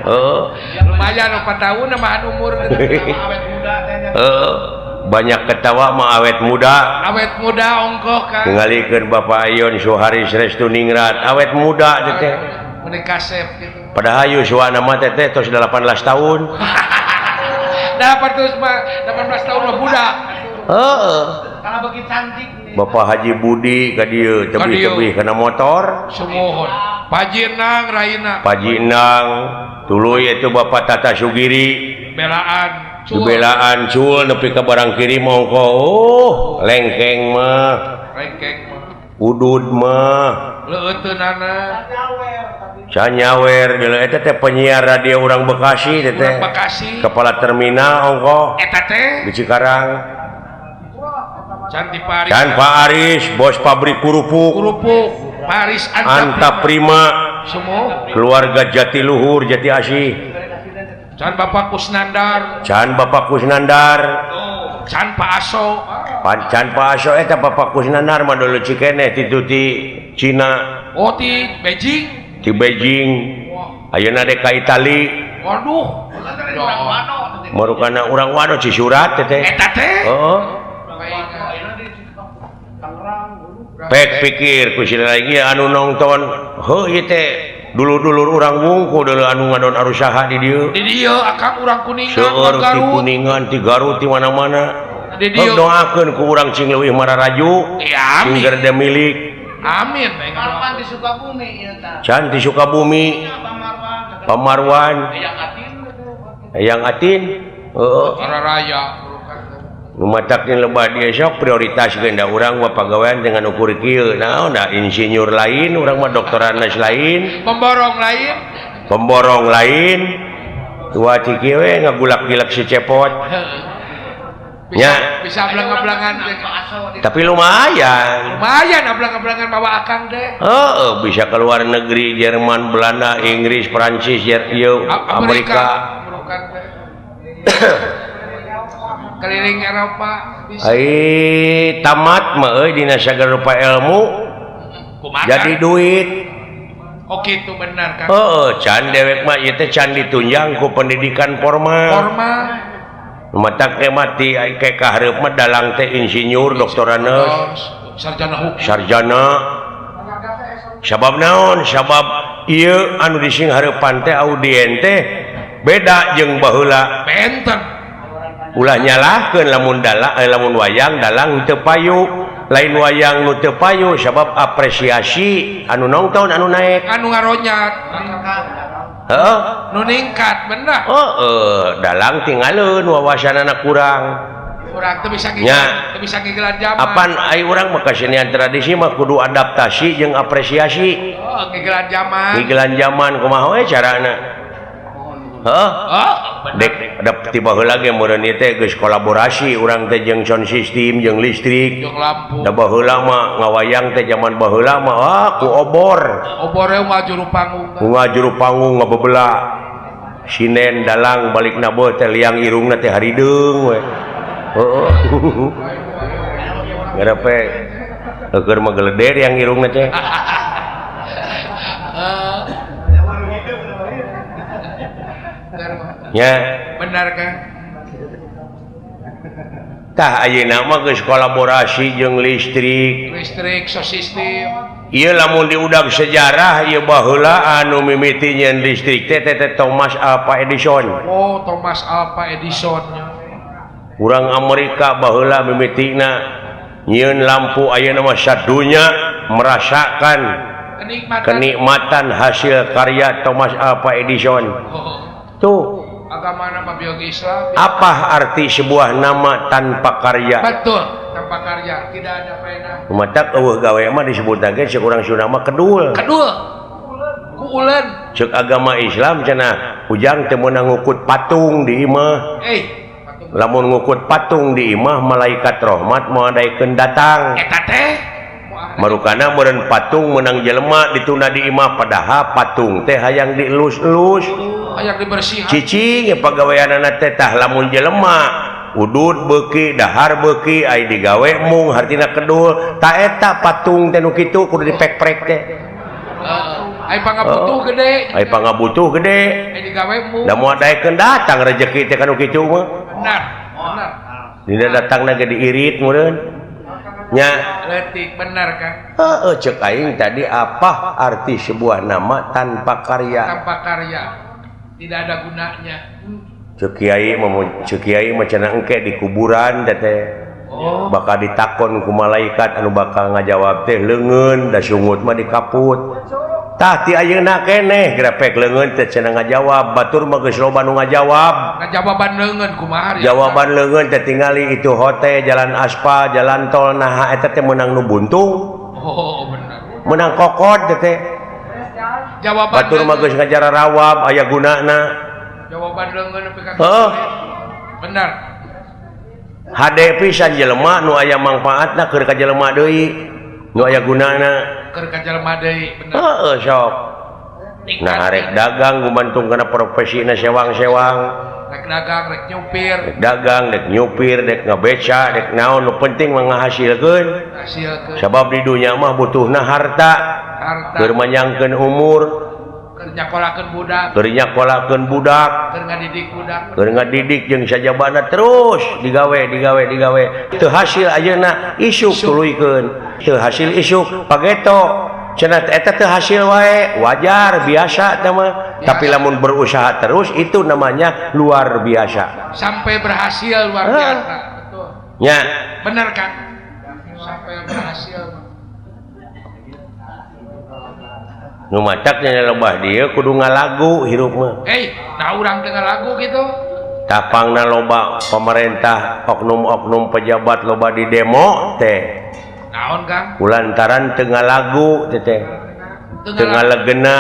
heeh lumayan 4 tahun namahan umur awet muda teh banyak ketawa mah awet muda ongkoh kan ngalikeun Bapak Ayon Suharis Restu Ningrat awet muda teh menikah sep gitu padahal yuswana mah teh tos 18 tahun dapat terus mah 18 tahun mah budak heeh kalau begitu cantik Bapak Haji Budi ka dieu tebih-tebih kana motor Sumohon Pajinang Raina Pajinang tuluy itu Bapak Tata Sugiri belaan belaan cul nepi ka barang kiri mongko lengkeng mah rengkeng mah udud mah leuteunana canyawer geuleuh eta teh penyiar radio urang Bekasi teh Bekasi kepala terminal ongko eta teh di Cikarang Cantik Paris can Pak Aris bos pabrik kerupuk Paris Anta Prima semua keluarga Jatiluhur Jati Asih can Bapak Kusnandar can Bapak Kusnandar can Pak Aso can Pak Aso eta Bapak Kusnandar mah dulu cikene ti Cina di Beijing di Beijing ayeuna dek ka Itali waduh marukana urang wano Cisurat teh eta teh heeh pek pikir ku sila lagi anu nonton heuh ieu teh dulur-dulur urang wungku dulu anu ngadon arusaha di dieu akang urang Kuningan seueur ti Kuningan ti Garut ti mana-mana di dieu doakeun ku urang cing leuwih mararaju amin sing de milik amin Marwan di Sukabumi ieu tah. can di Sukabumi Pamarwan Hayang Atin heeh Raya Lumatakin lebah dia sok prioritas genda urang mah pagawean dengan ukur kieu naon da insinyur lain urang mah doktoranas lain pemborong lain tua ciki we ngagulak-gilak si cepot nya bisa belang-belangan tapi lumayan belang-belangan bawa akang deh bisa keluar negeri Jerman Belanda Inggris Prancis Amerika keliling Eropa tamat mah euy dina sagala rupa ilmu jadi duit itu benar kan can dewek mah ieu teh can ditunjang ku pendidikan formal matak teh mati ke kahareup mah dalang teh insinyur doktoraneus sarjana sabab naon sabab ieu anu dising hareupan teh audien teh beda jeung baheula benten ulah nyalahkeun lamun wayang dalang teu payu lain wayang nu teu payu sabab apresiasi anu nongton anu naik anu ngaronyat heeh nu ningkat bener dalang tinggalin wawasanana kurang teu bisa ngigelan zaman apan ai urang mah kasenian tradisi mah kudu adaptasi jeung apresiasi ngigelan zaman kumaha we carana dek ada tiba heula ge meureun ieu teh geus kolaborasi urang teh jeung sound system jeung listrik jeung lampu da baheula mah ngawayang teh zaman baheula mah ku obore juru panggung ngabebelah sinen dalang balikna beuh teh liang irungna teh harideung we heeh ngarepe keur mah geleder yang irungna teh ya benar kan tah ayeuna mah geus kolaborasi jeung listrik sistem ieu lamun diudag sejarah ieu baheula anu mimiti nyeun listrik teh Thomas Alva Edison Thomas Alva Edison urang Amerika baheula mimitina nyieun lampu ayeuna mah sadunya merasakan kenikmatan hasil karya Thomas Alva Edison tuh agama nama biologi Islam apa arti sebuah nama tanpa karya betul tanpa karya tidak ada faedah matak eueuh gawe mah disebutakeun ceuk urang Sunda mah kedul ku uleun ceuk agama Islam cenah ujang teu meunang ngukut patung di imah lamun ngukut patung di imah malaikat rahmat moal daekeun datang eta teh marukana meureun patung meunang jelema ditunda di imah padahal patung teh hayang dielus-elus hayang dibersihan cicing pagaweanana teh tah lamun jelema udud beuki dahar beuki ai digawe mung hartina kedul ta eta patung teh nu kitu kudu dipek-prek teh ai pangabutuh gede ai digawe mung da moal daekeun datang rezeki teh kanu kitu mah benar dina datangna ge diirit meureun nya letik benar kan cek aing tadi apa arti sebuah nama tanpa karya tidak ada gunanya cek kiai mah cenah engke di kuburan teh bakal ditakon ku malaikat anu bakal ngajawab teh leungeun da sungut mah dikaput tah ti ayeuna keneh grepek leungeun teh cenah ngajawab batur mah geus loba nu ngajawab ngajawaban leungeun kumaha jawaban leungeun teh tingali itu hotel jalan aspal jalan tol nah eta teh meunang nu buntung bener menang kokot teh jawaban batur mah geus ngajara rawab aya gunana jawaban leungeun nepi ka bener hade pisan jelema nu aya mangpaatna keur ka jelema deui nu aya gunana keur ka jelema deui bener heeh sok nah rek dagang gumantung kana profesina sewang-sewang rek dagang rek nyupir dagang dek nyupir dek ngabeca dek naon nu penting mah ngahasilkeun hasilkeun sabab di dunya mah butuhna harta keur manyangkeun umur keur nyakolakeun budak keur nyakolakeun budak keur ngadidik budak keur ngadidik jeung sajabana terus digawe teu hasil ayeuna isuk tuluikeun teu hasil isuk pageto cenah eta teu hasil wae wajar biasa teh mah tapi lamun berusaha terus itu namanya luar biasa sampai berhasil luar biasa betul nya bener kan sampai berhasil nu mataknya lobah dieu kudu ngalagu hirup mah nah urang teu ngalagu gitu tapangna loba pemerintah oknum-oknum pejabat loba di demo teh naon Kang kulantaran teu ngalagu teh teu ngalegena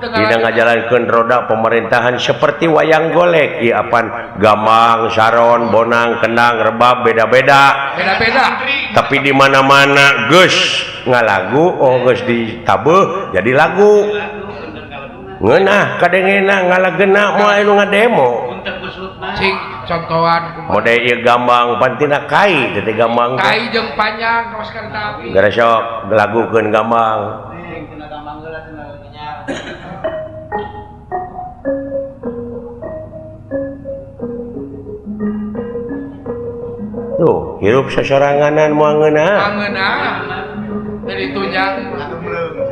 dina ngajalankeun roda pemerintahan seperti wayang golek ieu apan gamang saron bonang kendang rebab beda-beda tapi di mana-mana geus ngalagu geus ditabeuh jadi lagu ngeunah kadengena ngalegena moal anu ngademo cing contohan mode ieu gambang pantina kai teh gambang kai jeung panjang kaos kereta api gara sok lagukeun gambang tuh hirup sasoranganan moal ngeunah dari tunjang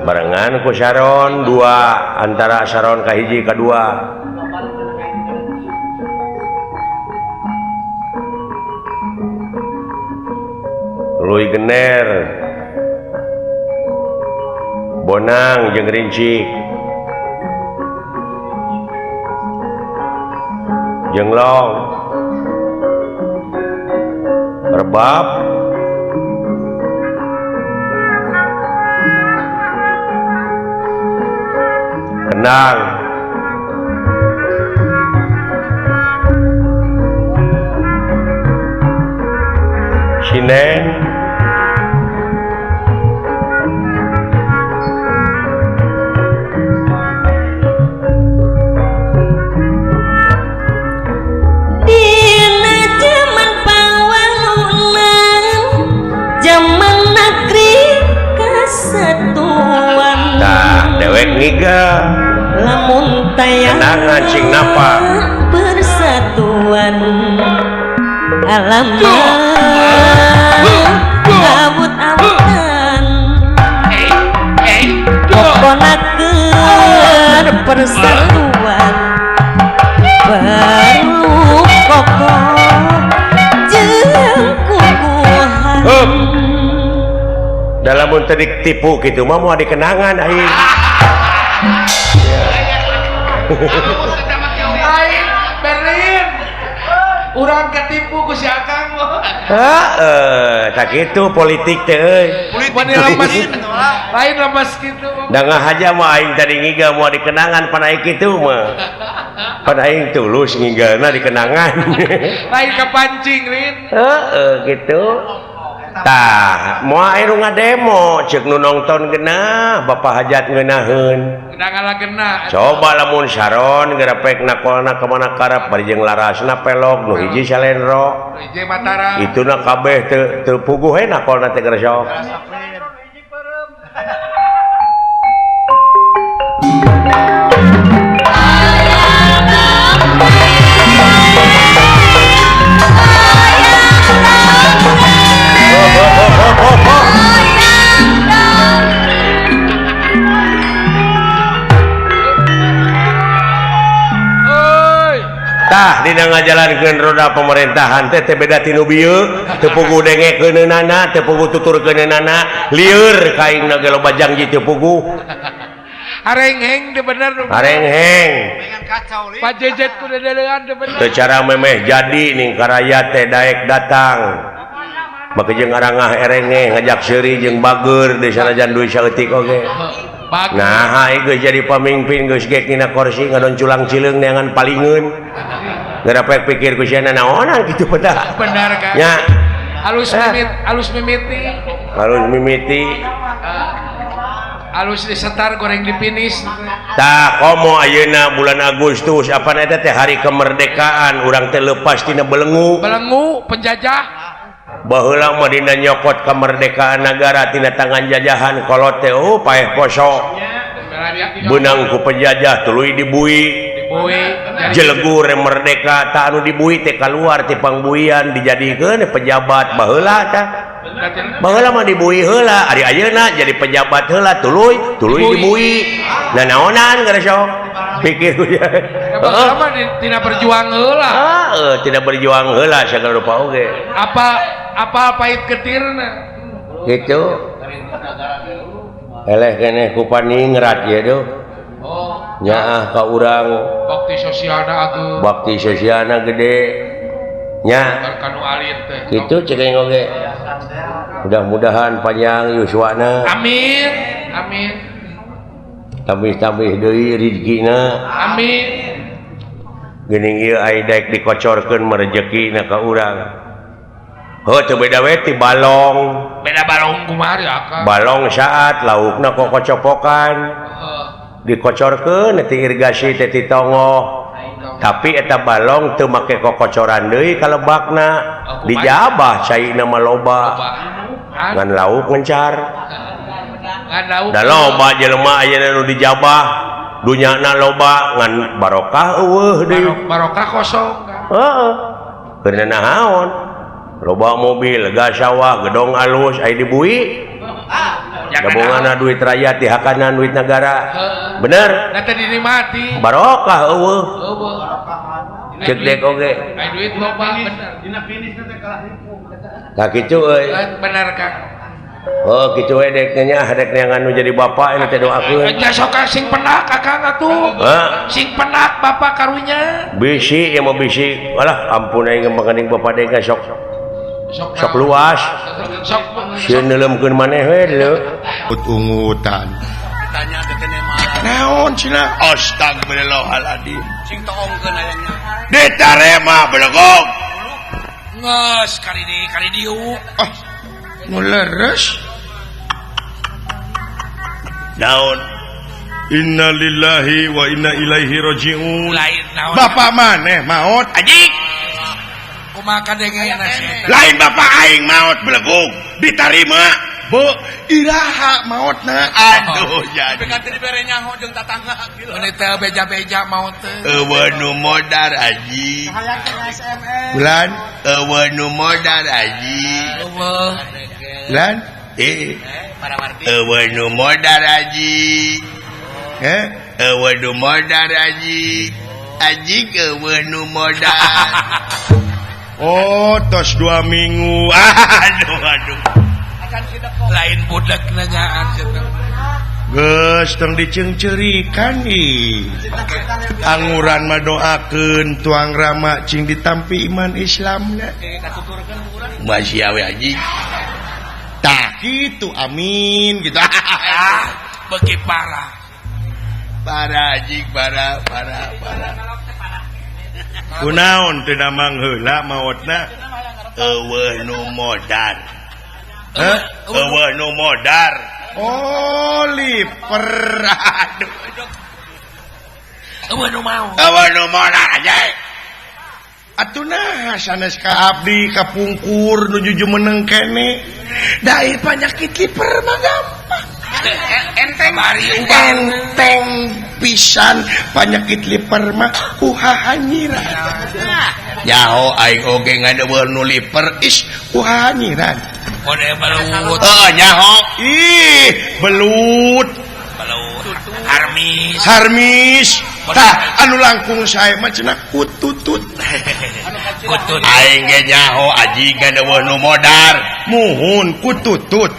barengan ku saron dua antara saron ka hiji ka dua Luy Gener Bonang jeung Rincik Jenglong Rebab Kendang Sinen ngiga lamun tayang kenangan cing napa persatuan alam abut-abutan kokonakeun persatuan perlu kokoh jeung kukuhan dalam tedik tipu gitu mah mau dikenangan aing lain Berlin urang ketipu ku si Akang tak gitu politik teh euy lain lemes gitu da ngahaja mah aing tadi ngiga mau dikenangan pan aing kitu mah pan aing tulus ngigana dikenangan lain kepancing Rin gitu tah moal anu ngademo ceuk nu nongton geunah bapak hajat ngeunaheun gena coba lamun saron grepek nakolna ka mana karep bari jeung larasna pelok nu hiji salendro hiji Mataram ituna kabeh teu puguh he nakolna teh gresok tah di dina ngajalankeun roda pemerintahan teh beda tinu bieu teu pugu dengekeunana teu pugu tuturkeunana lieur kaingna ge loba janji teu pugu Arengheng teh bener arengheng Pak Jejet ku dedeuan teh bener teu cara memeh jadi ning karaya teh daek datang make jeung arangah erenge ngajak seuri jeung bageur di sanajan duit saeutik oge nah geus jadi pamimpin geus gek dina kursi ngadon culang cileung neangan palingeun gara pek pikir ku sia naonan kitu pada bener kan nya halus mimiti halus disetar goreng dipinis tah komo ayeuna bulan Agustus apa eta teh hari kemerdekaan urang teh leupas tina belenggu penjajah baheula mah dina nyokot kemerdekaan negara tina tangan jajahan kolot teh paeh poso beunang ku penjajah tuluy dibui jelegur merdeka tak anu dibui teh kaluar ti pangbuian dijadikeun pejabat baheula tah baheula mah dibui heula ari ayeuna jadi pejabat heula tuluy dibui nah naonan gara sok pikir ku ya baheula mah tina berjuang heula tidak berjuang heula sagala rupa oge apa pahit ketirna gitu eleh keneh ku paningrat ya do nyaah ka urang bakti sosialna gede nya kanu alit teh kitu cekeng oge mudah-mudahan panjang yuswana amin tambih deui rezekina amin geuning ieu ai daek dikocorkeun rezekina ka urang teu beda we ti balong kumaha aka balong saat laukna kok kocopokan dikocorkeun ti irigasi teh ti tongo tapi eta balong teu make kocoran deui kalebakna dijabah caina mah loba ngan lauk ngencar da loba jelema ayeuna nu dijabah dunyana loba ngan barokah eueuh deui barokah kosong heeh keurna naon loba mobil gas sawah gedong alus aya dibui gabunganna duit rakyat dihakanan duit negara bener eta dinikmati barokah eueuh cek dek oge aya duit loba bener dina finish teh kalah ribu tah kitu euy bener Kang kitu we dek nya hadek neangan nu jadi bapak ini teh doakeun nya sok sing penak Kakang atuh sing penak bapak karunya bisi ya mau bisi alah ampun aing manganding bapak dek sok luas sieun neuleumkeun maneh we leu ungutan tanya ke kene mah naon cenah astagfirullahaladzim sing toongkeun aya nya ditarema belegog geus kari diu nu leres naon innalillahi wa inna ilaihi rajiun lain naon bapak maneh maot anjing kumaha kadengena lain bapak aing maot belegog ditarima be iraha maotna aduh jadi ganti dibere nyaho jeung tatangga kieu mun teh beja-beja mau teh eueuh nu modar aji bulan eueuh nu modar aji bulan para marti eueuh nu modar aji eueuh nu modar aji eueuh nu modar oh tos 2 minggu aduh lain budak nanyaan geus tong diceungceurikan anguran mah doakeun tuang rama cing ditampi iman Islamna masih awe aji tah kitu amin gitu beki parah aji parah kunaon teu damang heula maotna eueuh nu modar eueuh nu modar oh liper aduh eueuh nu mau eueuh nu modar aja atuh nah sanes ka abdi kapungkur nuju meneng kene dai panyakit liper mah gampang enteng pisan panyakit liper mah uhaha nyiran nyaho aing oge ngadeueur nu liper uhaha nyiran kode belut nyaho belut harmis harmis anu langkung saya mah cenah kututut Kutut. Aing ge nyaho aji ga deueuh nu modar. muhun kututut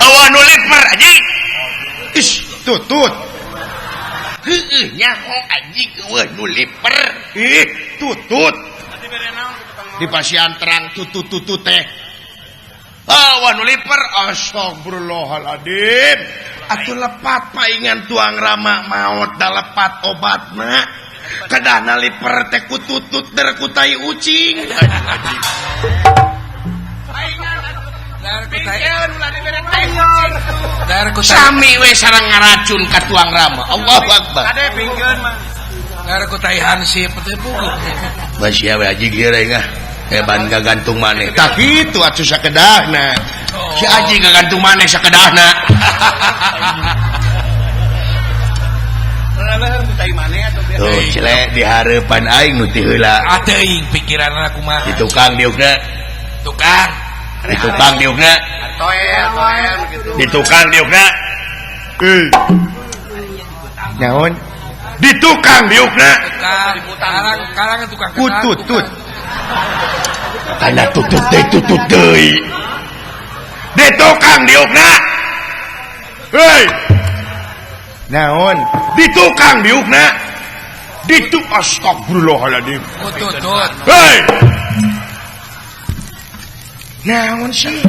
Eueuh nu liper aji. is tutut Heueuh nyaho aji eueuh nu liper. ih tutut di pasian terang tutut teh Eueuh nu liper. astagfirullahaladzim atuh lepat paingan tuang rama maot da lepat obatna kadahna liper teh kututut derkutai ucing Sami we sareng ngaracun ka tuang rama. Allahu Akbar. Ada pinggan mah. Gara kutai hansip teh buku. Masih we aji geureng ah. Heban gagantung maneh. tak kitu atuh sakedahna Si aji gagantung maneh sakedahna. Leuleung kutai maneh atuh biasa. Tuh, celek di hareupan aing nu ti heula. Teuing pikiranna kumaha. Di tukang diukna. Tukang. Di tukang diukna. Toel gitu. Di tukang diukna. naon Di tukang diukna. Karang tukang kututut Kana tutut deui. Di tukang diukna. Hei, naon di tukang diukna. ditu astagfirullahaladzim Kututut. Hei, naon sih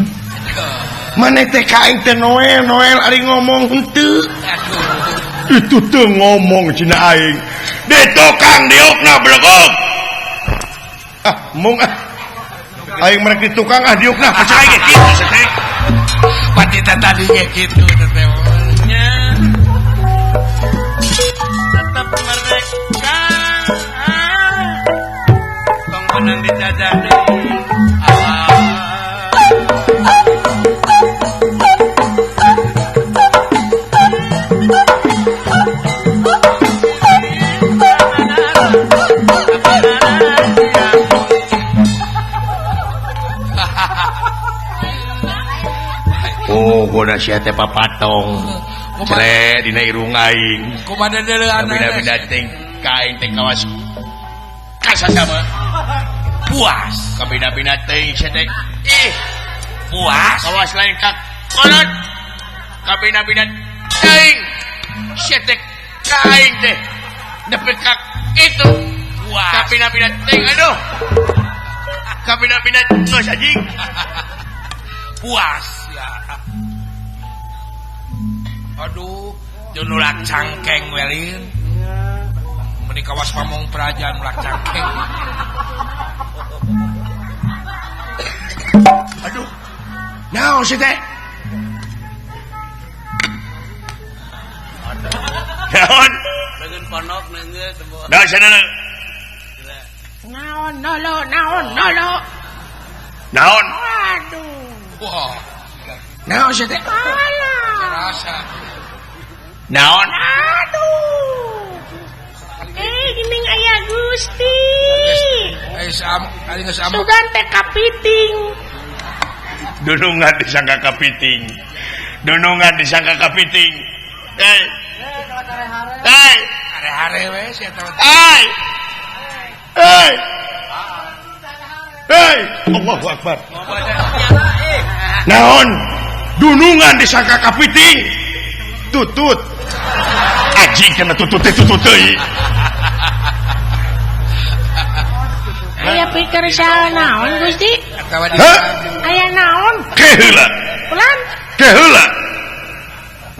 maneh teh ka aing teh Noel ari ngomong henteu itu teu ngomong cina aing di tukang diukna blegog. mung aing merek di tukang diukna Percaya ge kitu teh. Pati tadinya gitu teh. Tetap merdeka. Tong menang dijajah deui. Oh, gona sia teh papatong. Cere dina irung aing. Kumaha deuleu Bina-bina teh kain teh kawas. Kasasama. puas. Kabina-bina teh sia teh. Puas. Kawas lain kak kolot. Kabina-bina teh. Sia teh kain teh. Dapet kak itu. Puas. Kabina-bina teh aduh. Kabina-bina geus anjing. Puas ya. Aduh, junulak cangkeng welin. Meni kawas pamong praja nulak cangkeng. aduh naon sih teh Naon? Dengan ponok neungeut teu. Da sana. Naon nolo. Naon? Aduh. Wah, naon sih teh rasa. Naon? Aduh. Geuning aya Gusti. Ari geus am. Sugan teh kapiting. Dunungan disangka kapiting. Dunungan disangka kapiting. Hei. Hei. Hare-hare we sia teh. Hei. Hei. Hei. Allahu Akbar Naon? Dunungan disangka kapiting. tutut Aji kena tutut teh. Aya pikir saha naon Gusti? Atawa di Hah? Aya naon? Keheula. Ulan Keheula.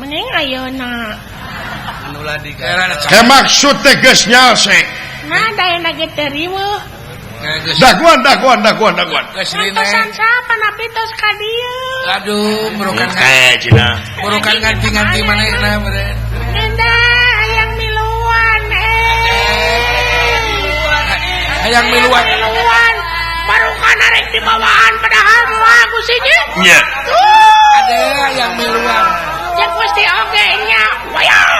mending ayeuna. Anu ladi daerah ada ke maksud teh geus nyalse Nah, dayana ge teu riweuh. geus daguan geus Pesan rine. siapa napi tos ka dieu? Aduh, burukan Kae cina. burukan ganti-ganti manehna meureun. Enda hayang miluan Hayang miluan. miluan. Baru kan arek di bawaan padahal mah Gustinya. Nya. Ada hayang miluan. Cek Gusti oge nya. Wayang.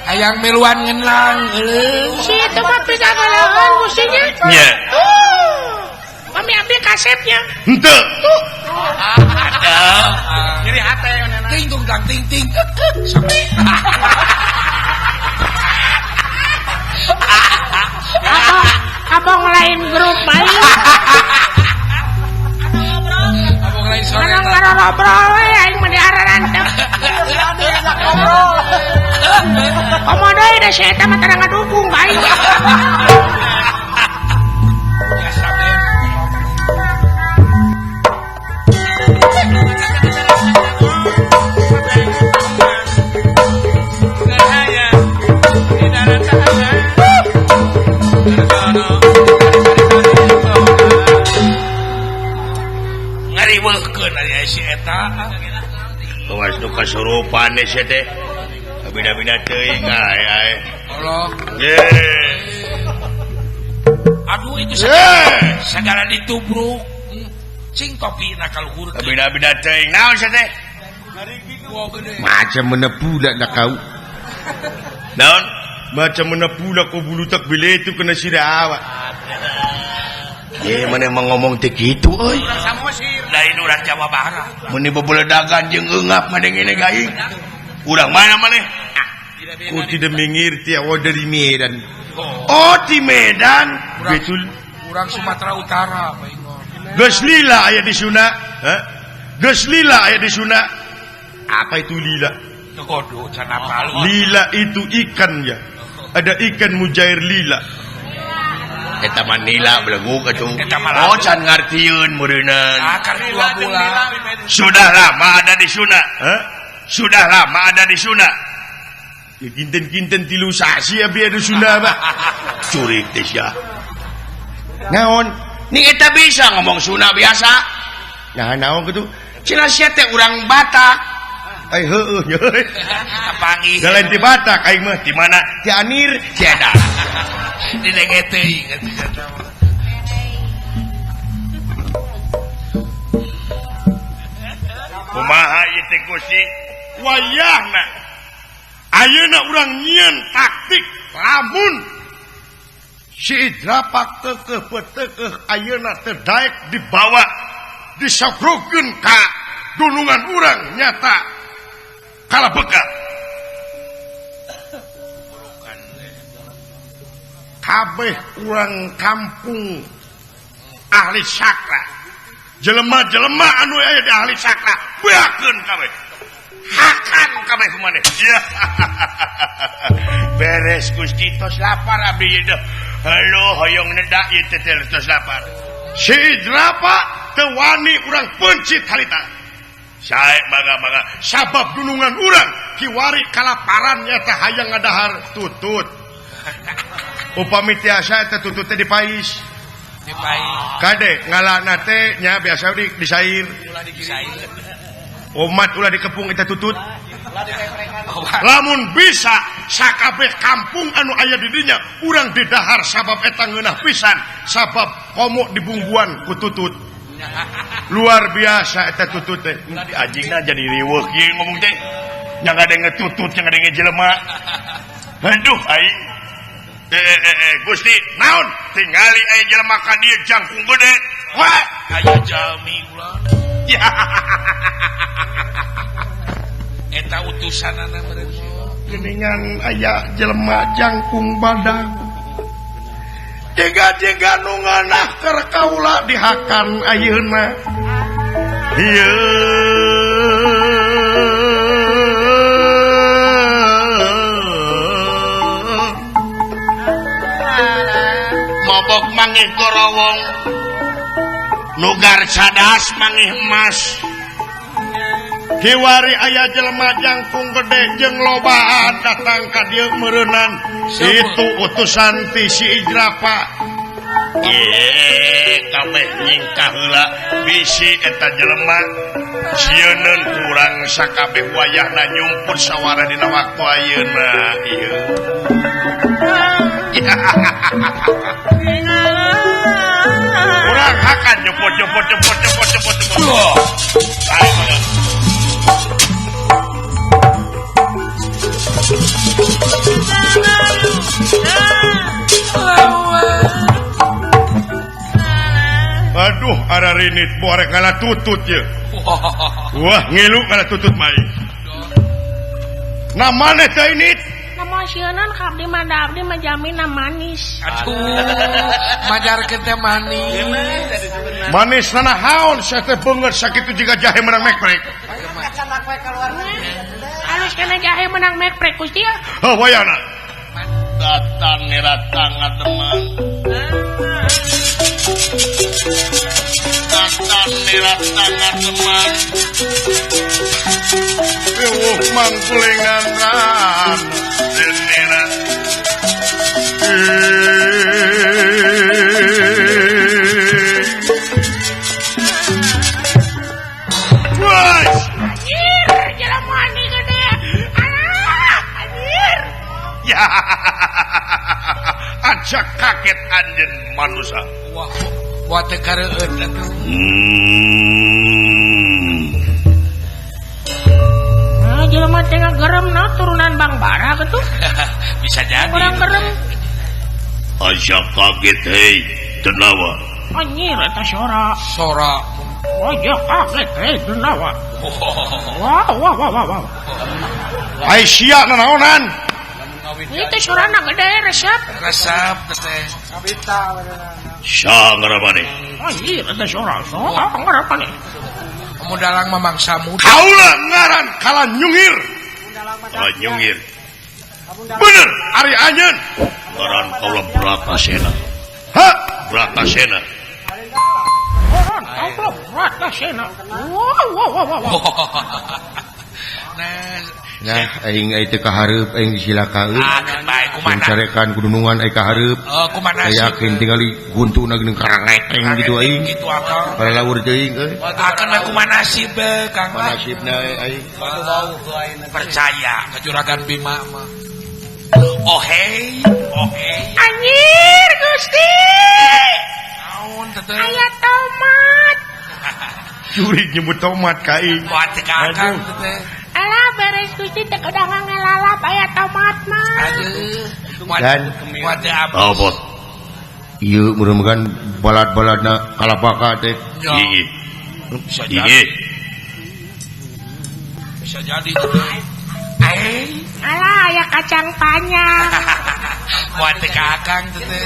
Hayang miluan ngenlang euleung. Si itu mah pigagalahan Gustinya. Nya. Kami ambil kasetnya. Henteu. Nyeri hate ting tung tang ting ting. Sampai. abang lain grup bayu Abang lain sore. kadang karo ngobrol we aing mah diararantep komodo da si eta mah tara ngadukung bayu Biasa deh. Cahaya di darat tanah. Ngariweuhkeun ari si eta. Awas nu kasurupan sia teh. Bina-bina teuing ae. Allah. Aduh itu segala ditubruk. Cing topi nakal luhur. Bina-bina teuing naon sia teh? Gua gede. macam menepu dak nak kau Naon? macam menepu dak kau bulu tak bile itu kena sida awak mana emang ngomong teh gitu euy Samosir lain urang Jawa Barat. mun bebeledagan jeung eungap mending ini gaing Urang mana maneh? ku tidak mengerti awak dari Medan oh di Medan betul Urang Sumatera Utara baingon. geus lila aya di Sunda geus lila aya di Sunda apa itu lila Tegodo can apal. lila itu ikan ya ada ikan mujair lila eta mah nila beleguk atuh Eta mah oh can ngartieun meureunna Akar 2 bulan. Sudah lama ada di Sunda. Sudah lama ada di Sunda. ya kinten-kinten 3 sasi abi ada Sunda mah curik teh sia naon Ni eta bisa ngomong Sunda biasa. nah naon kitu Cina sia teh urang Batak. ai heueuh nya Panggih. galen ti Batak aing mah Di mana? ti Anir Tiada. Di denge teuing. Kumaha ieu teh Gusti? wayahna ayeuna urang nyieun taktik lamun si Idrapak keukeuh peuteukeuh ayeuna teu daek dibawa disabrokeun ka dunungan urang nyata kalabeka kabeh urang kampung ahli sakra jelema-jelema anu aya di ahli sakra beakeun kabeh hakan kabeh kumaneh beres Gusti tos lapar abdi ieu deuh heuh hoyong neda ieu teh tos lapar si Idrapa teu wani urang pencit harita sae baga-baga sabab dunungan urang kiwari kalaparan nyata hayang ngadahar tutut upami tiasa eta tutut teh dipais Dipai. kade ngalana teh nya biasa disair Ulah dikisain. umat ulah dikepung eta tutut lamun bisa sakabeh kampung anu aya di dinya urang didahar sabab eta ngeunah pisan sabab komo dibungguan ku tutut luar biasa eta tutut teh anjingna jadi riweuh ieu ngomong teh nya ngadenge tutut nya ngadenge jelema aduh aing Gusti naon tingali aya jelema ka dieu jangkung gede wah Aya jalmi ulah. Eta utusanana meureun. geningan aya jelema jangkung badang jega-jega nu nganah keur kaula dihakan ayeuna mabok mangih gorowong nugar cadas mangih emas kiwari aya jelema jangkung gede jeung lobaan datang ka dieu meureunnan itu utusan ti si Idrapa kabeh nyingkah heula bisi eta jelema sieun kurang sakabeh wayahna nyumput sawara dina waktu ayeuna ieu urang hakan nyumput ayo aduh ararinit borek ngala tutut ye wah ngilu ngala tutut mai na maneh teh ini Nama sieunaan kab di manda abdi majamin manis. Aduh, majar teh manis. Manis nanahaun saya teh beungeut sakitu jiga jahe menang mekrek. Halus kena jahe menang mekrek Gusti ya. Wayana. Datang niratang teman. Datang niratang teman. Mangkulingan ran denera. Anjir, jelema ani gede. Alah, anjir. Ya, aja kaget anjen manusia. Wah teh kareueut atuh. Jelema teh ngagerem turunan Bang Bara gitu. Bisa jadi. Orang gerem. Aja kaget hei, tenawa. Anjir eta sora. Sora. Aja kaget denawa. Wah. Ai sia nanaonan. Itu sorana gede resep. Resep teh. Sa ngaramane. Anjir eta sora. Ngarapane. Mudalang mamangsa muda. Kaula ngaran kala nyungir. Kala nyungir. Bener, ari anjeun. Ngaran kaula Bratasena. Ha, Bratasena. Allah, Bratasena. Wow. Nah, aing teh kahareup aing disilakan. Baik kumaha. Mencarekan gunungan aing kahareup. Kumaha. Aya yakin tingali guntuna geuning karangeteng gitu aing. Gitu akang. Paralawur teuing Akan aku manasib Kang. Manasibna aing. Percaya ke Juragan Bima mah. Oh hey. Anjir Gusti. Naon teteh? Aya tomat. Curi nyebut tomat ka aing. Buat ka akang teteh. Alah beres Gusti teh kedangan ngalalap aya tomat mah. Aduh. Dan Buat abis. Apa? ieu mudah-mudahan balad-baladna kalapaka teh. Gigi. Bisa Gigi. jadi. Bisa jadi teteh. Alah aya kacang panjang. Buat ka akang teteh.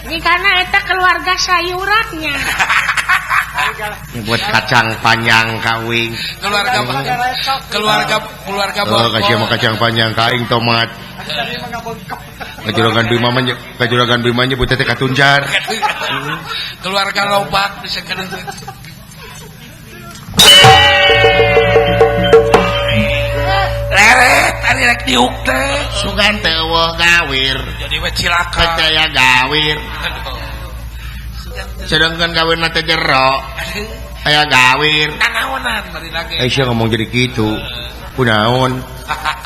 Ini karena eta keluarga sayurannya. Buat kacang panjang kawing. Keluarga Oh, kasih mah kacang panjang ka aing tomat. Kajuragan Bima nya buat teh katunjar. Keluarga lobak bisa kana. Leret tadi rek diuk teh. Sugan teh eueuh gawir. Jadi we cilaka. Percaya gawir. Sedangkan gawirna teh jero. Aya gawir. Nanaonan bari lagi. Aisyah ngomong jadi gitu. Kunaon?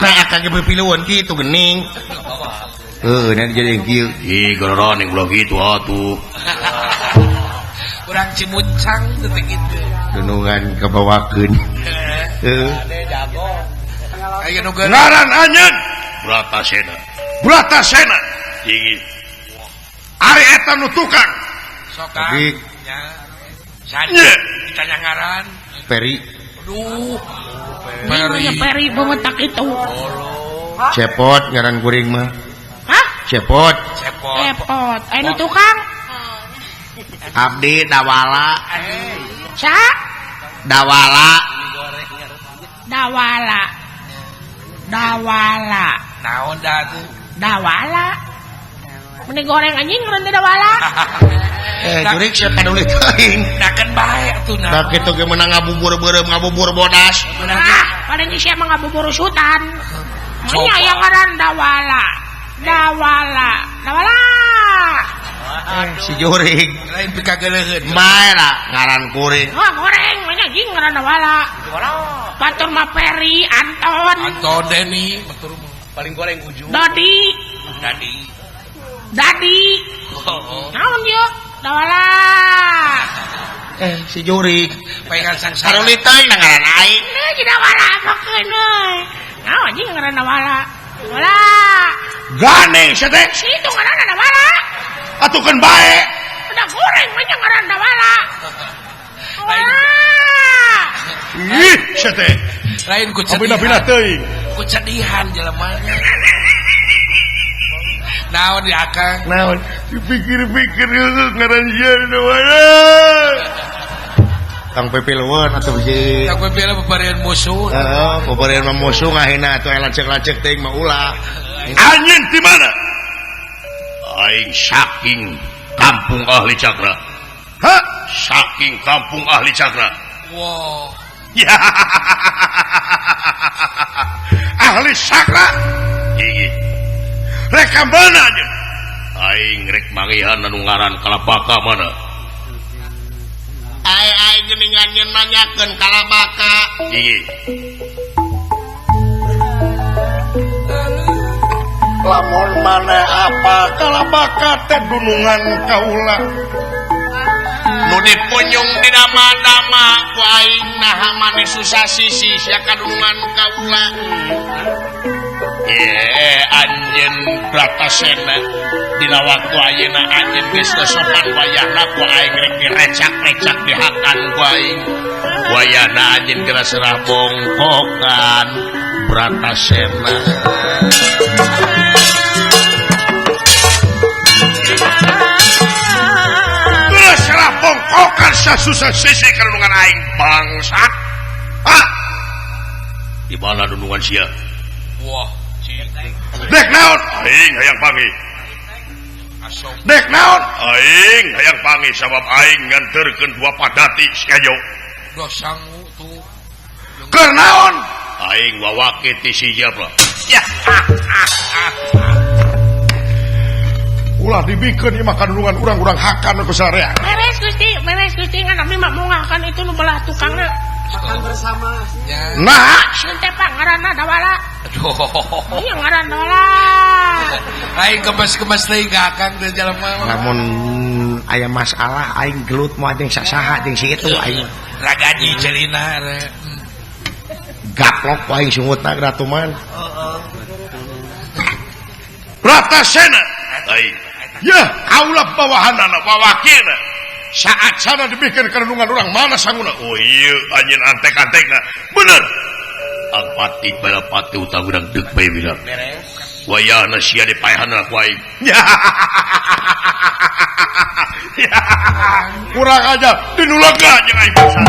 Nah, akang ge piluan kitu geuning. Nanti jadi kieu. Ih, gororon yang belum gitu atuh. Urang cimuncang teh kitu. Denungan kebawakeun. Aya nu geus. Ngaran anjeun Bratasena. Gigi. Ari eta nu tukang. Sokan. Tapi Ya. Sadi Nye. ditanya ngaran. Peri Aduh. Ini peri bemetak itu. cepot ngaran kuring mah. Hah? Cepot. Cepot. Cepot. Ini tukang. Abdi dawala. Sa? Dawala. Dawala. Naon dah tuh? Dawala. Mending goreng anjing ngeureun teh dawala. Jurik siapa nulis teuing. Nakeun bae atuh na. Da kitu ge meunang ngabubur beureum ngabubur bodas. Paling sia mah ngabubur sutan. Nya aya ngaran dawala. Si Jurik Lain pikageleuheun. bae lah ngaran kuring. Oh, goreng mah anjing ngaran dawala. Batur mah Peri, Anton, Anton Deni batur mah. Paling goreng ujung. Dadi. Naon dia? Dawala. Si Jurik Pengen sang saruli teuing na ngaran aing. Ini dawala makeun euy. Naon anjing ngaran dawala? Dawala. Gane sia teh. Situ ngaran dawala. Atukeun bae. Udah goreng mah nya ngaran dawala. Dawala. Ih, sia teh. lain ku Abina-bina teuing. Kecedihan jelemanya. Naon di akang? Naon? Dipikir-pikir ngaran sia mana? Kang pepileuan atuh si. Kang pepileuan bebarean musuh. Heeh, bebarean mah musuh ngahina atuh lacek-lacek teuing mah ulah. Anjeun di mana? Aing saking kampung ahli cakra. Hah? Saking kampung ahli cakra. Wow. Ya. Ahli cakra. Iya. Rek mana aja? Aing rek mangihan anu ngaran Kalabaka mana? Aing geuningan nanyakeun Kalabaka. Iya. Lamun maneh apa Kalabaka teh gunungan kaula. Nu dipunyung di dama-dama ku aing naha maneh susah sisi sia kadunungan kaula. Anjeun Bratasena dina waktu ayeuna anjeun geus teu sopan wayahna ku aing rek direcak-recak dihakan ku aing. Wayahna anjeun geura serah bongkokan Bratasena. Geura serah bongkokan sasusah sisi kadunungan aing bangsat. Hah? Di mana dunungan sia? Wah. Dek naon? Aing hayang pangi. Dek naon? Aing hayang pangi sabab aing nganterkeun dua padati sikayo. Udah sangu tuh. Keur naon? Aing wawake ti si Jabla. Ya. Ulah dibikeun ieu mah kadulungan urang-urang hakan ku sarea. Beres Gusti ngan abdi mah mungahkan itu nu belah tukangna. Makan bersama. Ya. Nah, Sieun teh pangaranna Dawala. Aduh. Ieu ngaran Dawala. Aing kemas-kemas deui ka akang teh jelema. Namun aya masalah aing gelut moal jeung sasaha jeung si itu aing Ragaji cerina re. gaplok aing sungutna gratuman. Bratasena. Aing. Ya, kaulah bawahanana, wawakilna. Saat sana dibikeun kadulungan urang mana sanguna? Oh iya, anjeun antek-antekna. Bener. Alpati balapati utang urang deuk bae bilang. Wayahna sia dipaehanna ku aing. Kurang aja dinulega jeung aing pisan.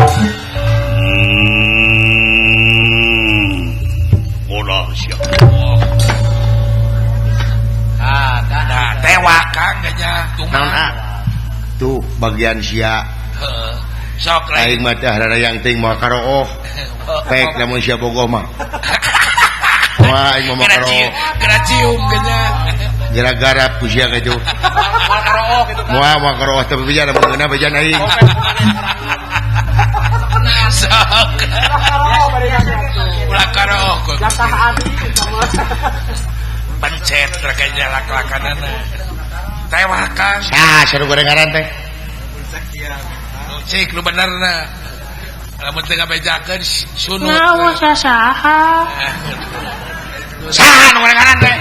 Mola sia. Nah, tewak kang nya Naon tuh bagian sia sok aing mah teh yang ting moal karooh pek lamun sia bogoh mah wah aing mah karooh kena cium kenya gara-gara ku sia kitu moal karooh teh bejan mun geuna bejan aing sok ulah karooh pencet rekanya lak-lakanana tewah kang seru gorengan teh cik lu benerna lamun teu ngabejakeun sunut Nyawa sasaha. saha nu gorengan teh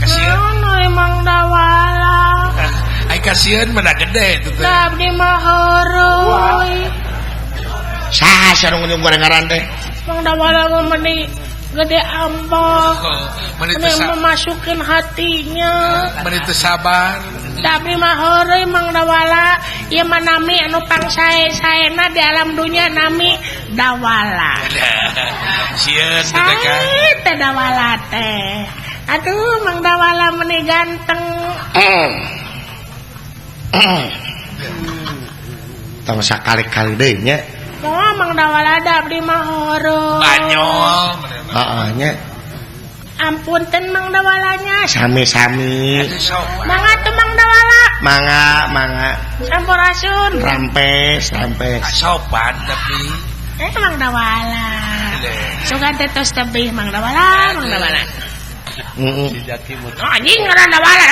kasieun Naon emang Dawala. ai kasieun mah gede itu teh Abdi mah heureui. saha seru gorengan teh Mang Dawala mah meni gede ambah. menit Meni memasukin hatinya. sabar Tapi mah heureui Mang Dawala, ieu mah nami anu pangsae-saena di alam dunia nami Dawala. sieun teh kan Sae teh Dawala teh. Aduh Mang Dawala meni ganteng. tong sakali-kali deui nya Moal Mang Dawala da abdi mah heureui. banyol heeh nya Ampunten Mang Dawalanya. sami-sami Mangga tuh Mang Dawala. mangga Sampurasun. rampes sopan tapi Mang Dawala. Sugan teh tos tebih Mang Dawala. heeh Oh, anjing ngaran Dawala.